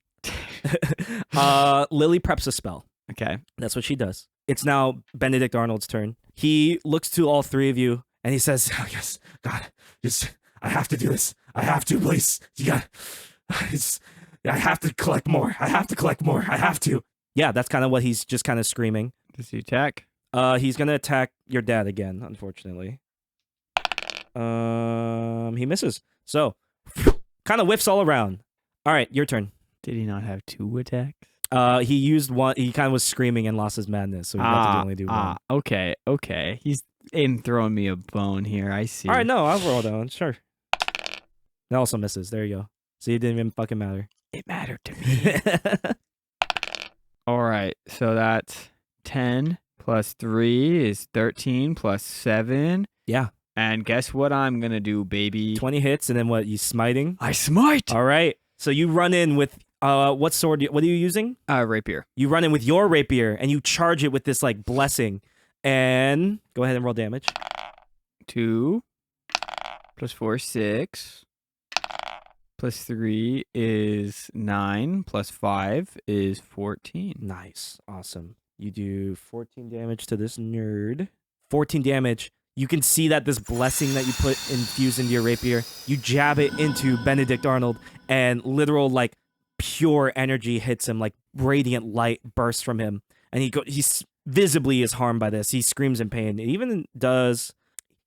Lily preps a spell.
Okay.
That's what she does. It's now Benedict Arnold's turn. He looks to all 3 of you and he says, oh, yes, God, I have to do this. I have to, please. I have to collect more. I have to. Yeah, that's kind of what he's just kind of screaming.
Does he attack?
He's going to attack your dad again, unfortunately. He misses. So, kind of whiffs all around. All right, your turn.
Did he not have 2 attacks?
He used one. He kind of was screaming and lost his madness, so he got to only do one.
Okay. He's throwing me a bone here. I see.
All right, no, I'll roll down. Sure. That also misses. There you go. See, it didn't even fucking matter.
It mattered to me. All right, so that's 10 plus 3 is 13 plus 7.
Yeah.
And guess what I'm gonna do, baby?
20 hits, and then what? You smiting?
I smite.
All right. So you run in with what sword? What are you using?
Rapier.
You run in with your rapier, and you charge it with this like blessing. And go ahead and roll damage.
2 plus 4 is 6. Plus 3 is 9. Plus 5 is 14.
Nice. Awesome. You do 14 damage to this nerd. 14 damage. You can see that this blessing that you put infused into your rapier, you jab it into Benedict Arnold, and literal like pure energy hits him, like radiant light bursts from him, and he's visibly is harmed by this. He screams in pain.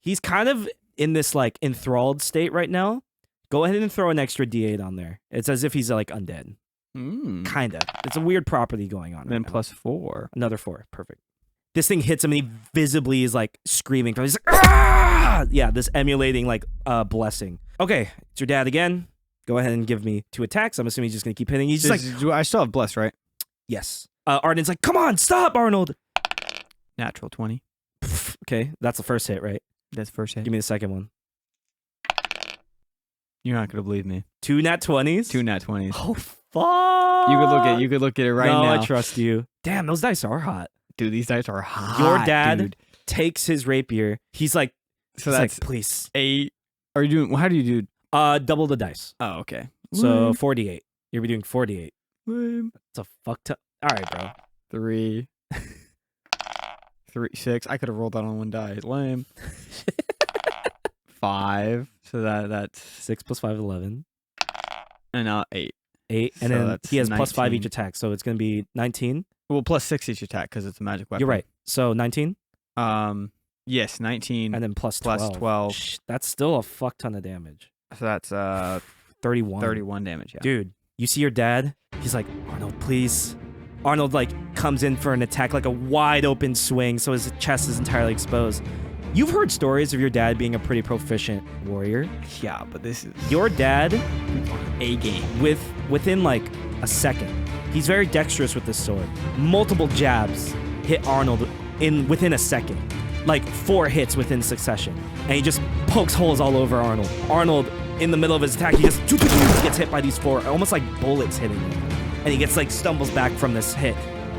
He's kind of in this like enthralled state right now. Go ahead and throw an extra D8 on there. It's as if he's like undead. Kind of. It's a weird property going on.
Then
right now.
plus 4.
Another 4. Perfect. This thing hits him and he visibly is like screaming. He's like, ah! Yeah, this emulating like blessing. Okay, it's your dad again. Go ahead and give me 2 attacks. I'm assuming he's just going to keep hitting. He's just like,
I still have bless, right?
yes. Arden's like, come on, stop, Arnold.
Natural 20.
Okay, that's the first hit, right?
That's first hit.
Give me the second one.
You're not gonna believe me.
2 nat 20s?
2 nat 20s.
Oh, fuck.
You could look at it right
no,
now.
I trust you. Damn, those dice are hot.
Dude, these dice are hot.
Your dad
dude.
takes his rapier. He's like,
So
he's
that's
like, please.
8. Are you doing? How do you do?
Double the dice.
Oh, okay.
So 48. You'll be doing 48.
Lame.
It's a fuck ton. All right, bro.
3. 3, 6. I could have rolled that on one die. Lame. 5. So that's
6 plus 5 is 11.
and now 8.
8, and
So
then
that's
he has plus 5 each
19.
attack, so it's going to be 19.
Well, plus 6 each attack because it's a magic weapon.
You're right. So 19,
Yes, 19.
and then plus
plus
12.
12.
That's still a fuck ton of damage.
So that's
31.
31 damage. Yeah.
Dude, you see your dad? He's like, Arnold, please. Arnold like comes in for an attack, like a wide open swing, so his chest is entirely exposed. You've heard stories of your dad being a pretty proficient warrior.
Yeah, but this is
Your dad,
a game.
within like a second, he's very dexterous with this sword. Multiple jabs hit Arnold within a second, like 4 hits within succession, and he just pokes holes all over Arnold. Arnold, in the middle of his attack, he just gets hit by these 4, almost like bullets hitting him, and he gets like stumbles back from this hit.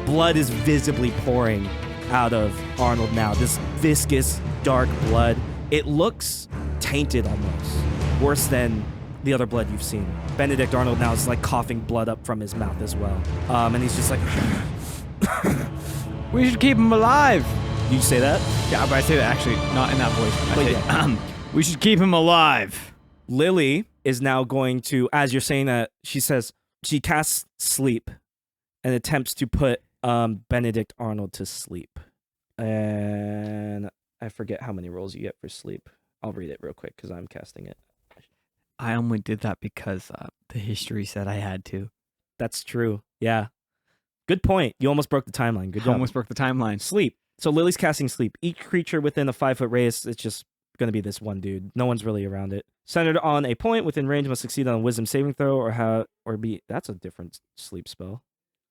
Blood is visibly pouring out of Arnold now. This viscous, dark blood. It looks tainted almost, worse than the other blood you've seen. Benedict Arnold now is like coughing blood up from his mouth as well, and he's just like,
We should keep him alive.
you say that?
Yeah, but I say that actually not in that voice. I
But
say,
yeah.
we should keep him alive.
Lily is now going to, as you're saying that, she says, she casts sleep and attempts to put Benedict Arnold to sleep. And I forget how many rolls you get for sleep. I'll read it real quick because I'm casting it.
I only did that because the history said I had to.
That's true. Yeah. Good point. You almost broke the timeline. Good
I
job.
almost broke the timeline.
Sleep. So Lily's casting sleep. Each creature within a 5-foot radius, it's just going to be this one dude. No one's really around it. Centered on a point within range must succeed on a wisdom saving throw or be. That's a different sleep spell.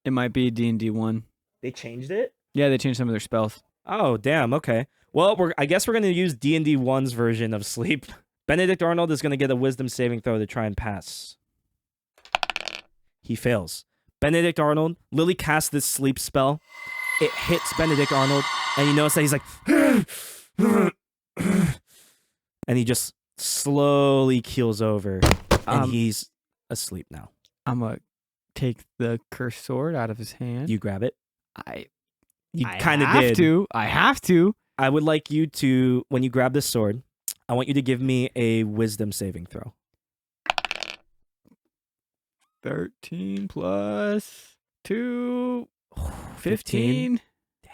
It might be D&D 1.
They changed it?
Yeah, they changed some of their spells.
Oh, damn. Okay. Well, I guess we're going to use D&D 1's version of sleep. Benedict Arnold is going to get a wisdom saving throw to try and pass. He fails. Benedict Arnold, Lily casts this sleep spell. It hits Benedict Arnold, and you notice that he's like, and he just slowly keels over, and he's asleep now.
I'm going to take the cursed sword out of his hand.
You grab it. You
I
kind of
have
did.
to. I have to.
I would like you to, when you grab this sword, I want you to give me a wisdom saving throw.
13 plus 2. 15.
Damn.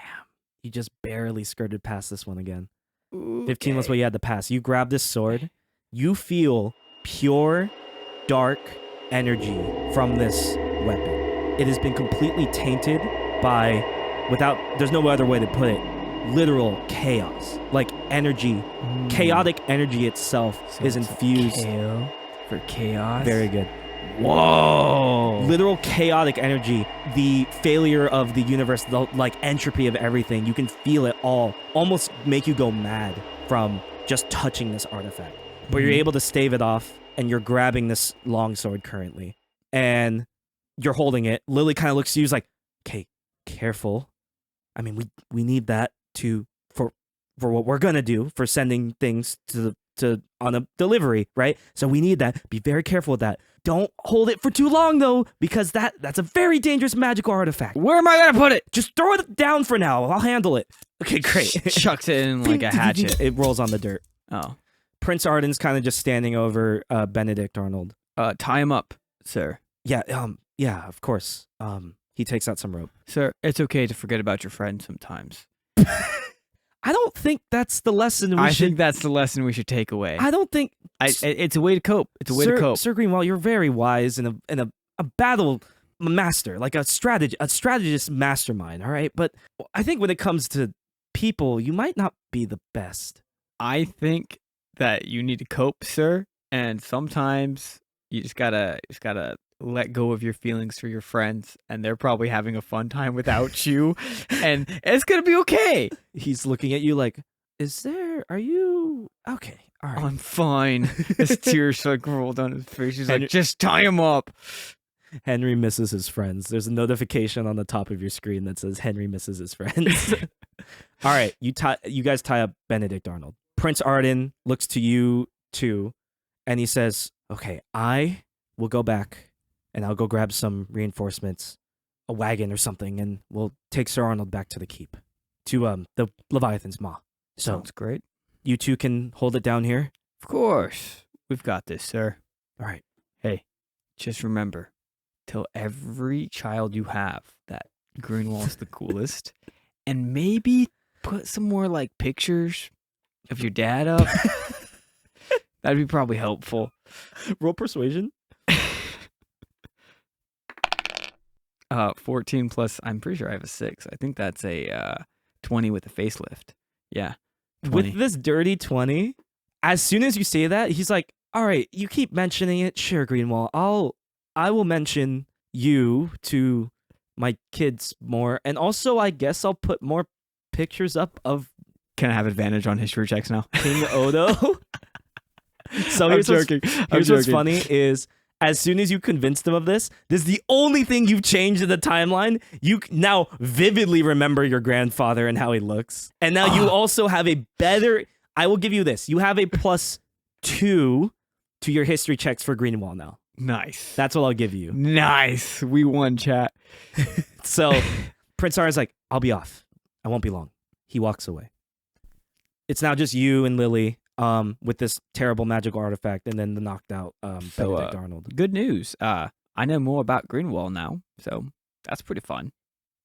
You just barely skirted past this one again.
Ooh,
15 was
okay.
what you had to pass. You grab this sword. You feel pure, dark energy from this weapon. It has been completely tainted by, there's no other way to put it, literal chaos. Like energy, chaotic energy itself
So
is
it's a
infused.
KO for chaos.
Very good.
Whoa.
Literal chaotic energy, the failure of the universe, the like entropy of everything. You can feel it all almost make you go mad from just touching this artifact. But you're able to stave it off, and you're grabbing this longsword currently, and you're holding it. Lily kind of looks at you, is like, "Okay, careful. I mean, we need that for what we're gonna do for sending things to on a delivery, right? So we need that. Be very careful with that. Don't hold it for too long though, because that's a very dangerous magical artifact.
Where am I going to put it?
Just throw it down for now. I'll handle it." Okay, great.
Chucks it in like a hatchet.
It rolls on the dirt.
Oh.
Prince Arden's kind of just standing over Benedict Arnold.
Tie him up, sir.
Yeah, of course. He takes out some rope.
Sir, it's okay to forget about your friend sometimes.
I don't think that's the lesson
I think that's the lesson we should take away.
I don't think
It's a way to cope. It's a way to cope.
Sir Greenwall, you're very wise and a battle master, like a strategist mastermind, all right? But I think when it comes to people, you might not be the best.
I think that you need to cope, sir, and sometimes you just gotta let go of your feelings for your friends, and they're probably having a fun time without you, and it's gonna be okay.
He's looking at you like, are you okay? All right.
I'm fine. His tears like roll down his face. He's
And
like, just tie him up.
Henry misses his friends. There's a notification on the top of your screen that says Henry misses his friends. All right, you guys tie up Benedict Arnold. Prince Arden looks to you too, and he says, "Okay, I will go back, and I'll go grab some reinforcements, a wagon or something, and we'll take Sir Arnold back to the keep. to the Leviathan's maw. So
Sounds great.
you two can hold it down here.
Of course. We've got this, sir.
All right.
Hey, just remember, tell every child you have that Greenwall's the coolest. And maybe put some more like pictures of your dad up. That'd be probably helpful.
Roll persuasion.
14 plus, I'm pretty sure I have a 6. I think that's a 20 with a facelift. Yeah. 20.
With this dirty 20, as soon as you say that, he's like, all right, you keep mentioning it. Sure, Greenwall. I will mention you to my kids more. And also, I guess I'll put more pictures up of
Can I have advantage on history checks now?
King Odo. So
I'm
here's
joking.
Here's what's funny is, as soon as you convinced them of this is the only thing you've changed in the timeline. You now vividly remember your grandfather and how he looks. And now you also have a better, I will give you this. You have a +2 to your history checks for Greenwall now.
Nice.
That's what I'll give you.
Nice. We won, chat.
So Prince Ara's like, I'll be off. I won't be long. He walks away. It's now just you and Lily with this terrible magical artifact, and then the knocked out Benedict Arnold.
Good news. I know more about Greenwall now, so that's pretty fun.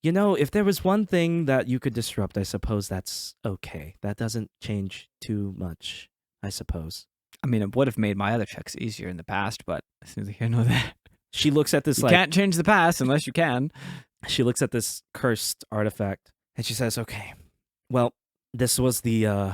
You know, if there was one thing that you could disrupt, I suppose that's okay. That doesn't change too much, I suppose.
I mean, it would have made my other checks easier in the past, but as soon as I know that.
She looks at this
You can't change the past unless you can.
She looks at this cursed artifact, and she says, okay, well, this was the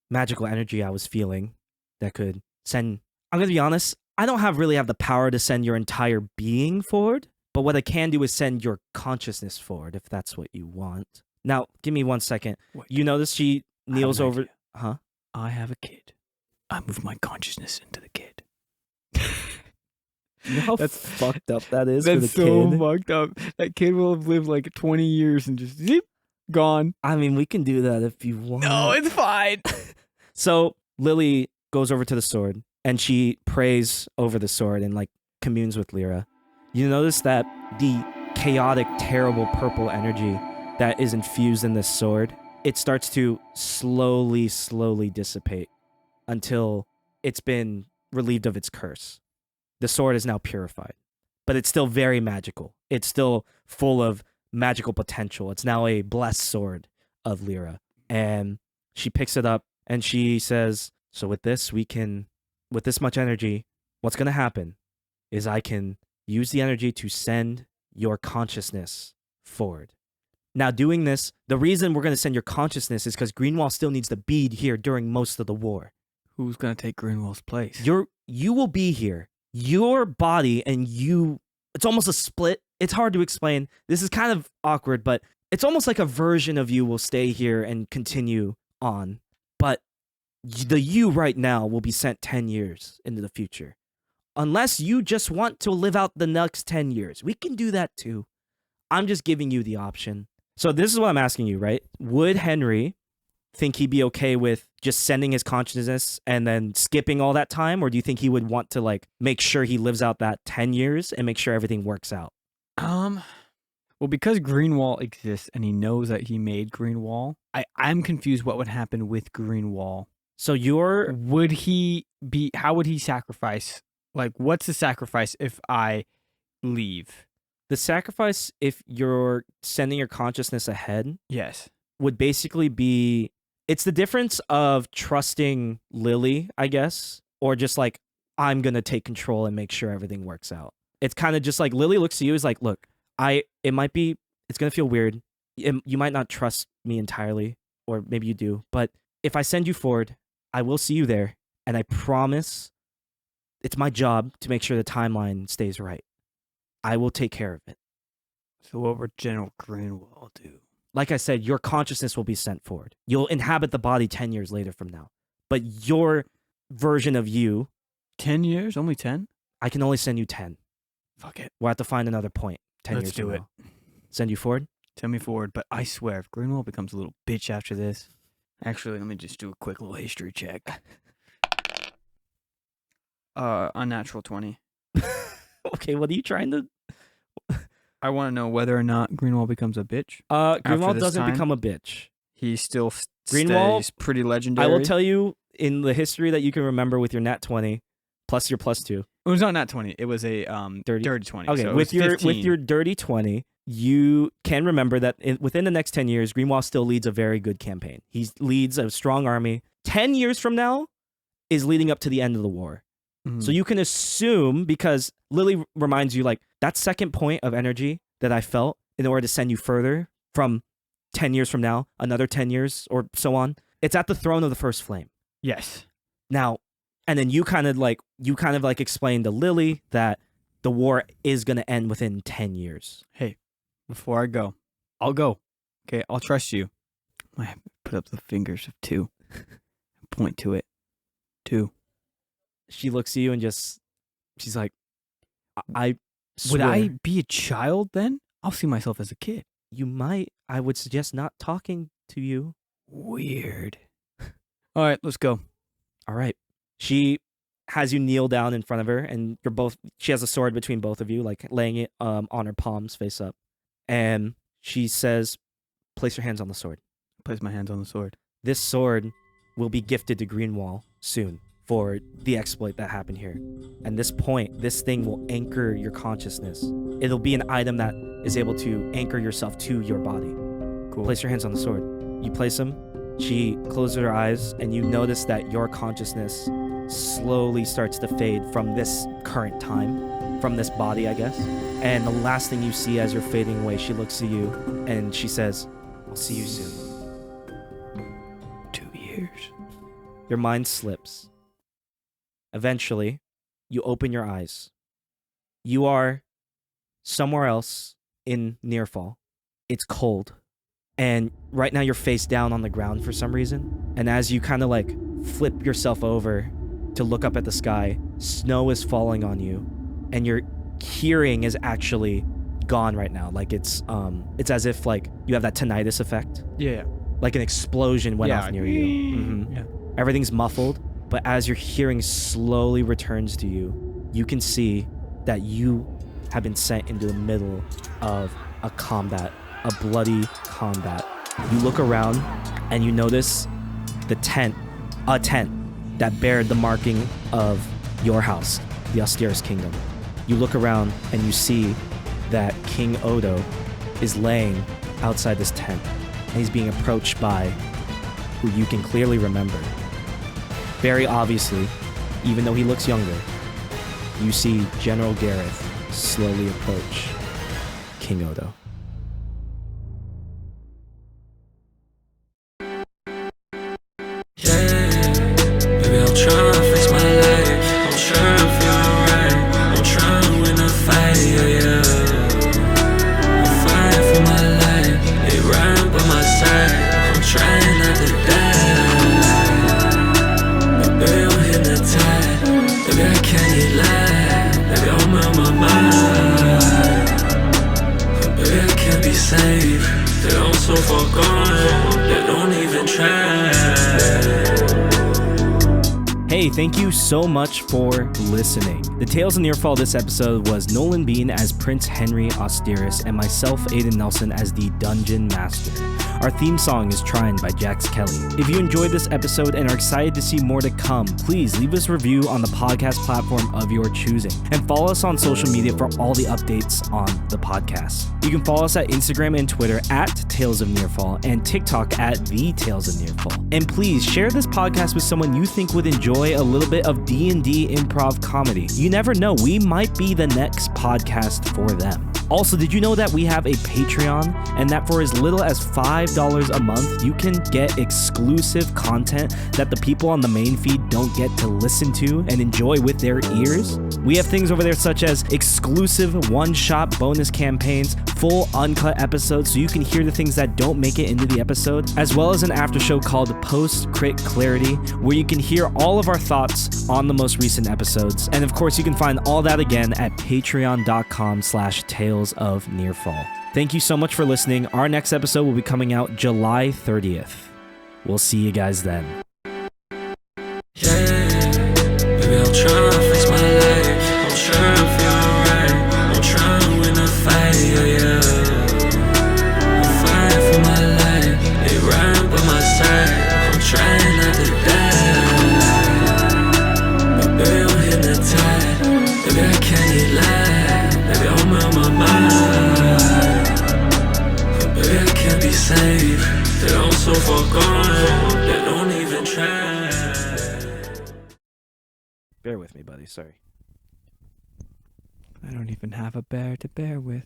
magical energy I was feeling that could send... I'm going to be honest, I don't really have the power to send your entire being forward, but what I can do is send your consciousness forward, if that's what you want. Now, give me 1 second.
Wait.
You notice she kneels
an
over...
idea.
Huh?
I have a kid. I move my consciousness into the kid.
You know how
That's-
fucked up that is for the
That's so
kid?
fucked up. That kid will have lived like 20 years and just zip, gone.
I mean, we can do that if you want.
No, it's fine.
So Lily goes over to the sword and she prays over the sword and like communes with Lyra. You notice that the chaotic, terrible purple energy that is infused in this sword, it starts to slowly dissipate until it's been relieved of its curse. The sword is now purified, but it's still very magical. It's still full of magical potential. It's now a blessed sword of Lyra. And she picks it up and she says, so with this much energy, what's going to happen is I can use the energy to send your consciousness forward. Now doing this, the reason we're going to send your consciousness is because Greenwall still needs to be here during most of the war.
Who's going to take Greenwall's place?
You will be here. Your body and you, it's almost a split. It's hard to explain. This is kind of awkward, but it's almost like a version of you will stay here and continue on. But the you right now will be sent 10 years into the future. Unless you just want to live out the next 10 years. We can do that too. I'm just giving you the option. So this is what I'm asking you, right? Would Henry think he'd be okay with just sending his consciousness and then skipping all that time? Or do you think he would want to like make sure he lives out that 10 years and make sure everything works out?
Well, because Greenwall exists and he knows that he made Greenwall, I'm confused what would happen with Greenwall.
So
how would he sacrifice? Like, what's the sacrifice if I leave?
the sacrifice, if you're sending your consciousness ahead,
Yes.
would basically be, it's the difference of trusting Lily, I guess, or just like, I'm going to take control and make sure everything works out. It's kind of just like Lily looks to you as like, look, it's going to feel weird. You might not trust me entirely, or maybe you do, but if I send you forward, I will see you there. And I promise it's my job to make sure the timeline stays right. I will take care of it.
So what would General Greenwall do?
Like I said, your consciousness will be sent forward. You'll inhabit the body 10 years later from now. But your version of you,
10 years? Only 10?
I can only send you 10.
Fuck it.
We'll have to find another point 10
Let's
years
do
from
it.
now. Send you forward?
Tell me forward, but I swear, if Greenwall becomes a little bitch after this... Actually, let me just do a quick little history check. Unnatural 20.
Okay, what are you trying to...
I want to know whether or not Greenwall becomes a bitch.
Greenwall
this
doesn't
time?
become a bitch.
He still
Greenwall,
stays pretty legendary.
I will tell you, in the history that you can remember with your nat 20 plus your plus 2.
It was not 20. It was a dirty 20.
Okay,
so
with
it was
your dirty 20, you can remember that within the next 10 years, Greenwall still leads a very good campaign. He leads a strong army. 10 years from now is leading up to the end of the war.
Mhm.
So you can assume, because Lily reminds you, like, that second point of energy that I felt in order to send you further from 10 years from now, another 10 years or so on, it's at the throne of the first flame.
Yes.
Now, and then you kind of like explained to Lily that the war is going to end within 10 years.
Hey, before I go, I'll go. Okay, I'll trust you. I put up the fingers of 2. Point to it. 2.
She looks at you and she's like, I
Would
swear,
I be a child then? I'll see myself as a kid.
you might, I would suggest not talking to you.
Weird. All right, let's go.
All right. She has you kneel down in front of her, and she has a sword between both of you, like laying it on her palms face up. And she says, place your hands on the sword.
Place my hands on the sword.
This sword will be gifted to Greenwall soon for the exploit that happened here. And this thing will anchor your consciousness. It'll be an item that is able to anchor yourself to your body.
Cool.
Place your hands on the sword. You place them. She closes her eyes, and you notice that your consciousness slowly starts to fade from this current time, from this body, I guess. And the last thing you see as you're fading away, she looks at you and she says, I'll see you soon.
2 years.
Your mind slips. Eventually, you open your eyes. You are somewhere else in Nearfall. It's cold. And right now you're face down on the ground for some reason. And as you kind of like flip yourself over to look up at the sky, snow is falling on you. And your hearing is actually gone right now. Like it's as if like you have that tinnitus effect.
Yeah.
Like an explosion went off near you. Mhm.
Yeah.
Everything's muffled, but as your hearing slowly returns to you, you can see that you have been sent into the middle of a combat, a bloody combat. You look around and you notice a tent that bared the marking of your house, the Austeris Kingdom. You look around and you see that King Odo is laying outside this tent, and he's being approached by who you can clearly remember. Very obviously, even though he looks younger, you see General Gareth slowly approach King Odo. Hey, thank you so much for listening. The Tales of Nearfall this episode was Nolan Bean as Prince Henry Austeris and myself, Aiden Nelson, as the Dungeon Master. Our theme song is Trine by Jax Kelly. If you enjoyed this episode and are excited to see more to come, please leave us a review on the podcast platform of your choosing and follow us on social media for all the updates on the podcast. You can follow us at Instagram and Twitter at Tales of Nearfall and TikTok at The Tales of Nearfall. And please share this podcast with someone you think would enjoy a little bit of D&D improv comedy. You never know, we might be the next podcast for them. Also, did you know that we have a Patreon and that for as little as $5 a month, you can get exclusive content that the people on the main feed don't get to listen to and enjoy with their ears? We have things over there such as exclusive one-shot bonus campaigns, full uncut episodes so you can hear the things that don't make it into the episode, as well as an after show called Post Crit Clarity, where you can hear all of our thoughts on the most recent episodes. And of course, you can find all that again at patreon.com/Tales of Nearfall. Thank you so much for listening. Our next episode will be coming out July 30th. We'll see you guys then.
Maybe I'll try to fix my life. I'm sure I feel alright. I'm trying to win a fight, I'm fighting for my life. They rhyme, but foregone. They don't even try.
Bear with me, buddy. Sorry.
I don't even have a bear to bear with.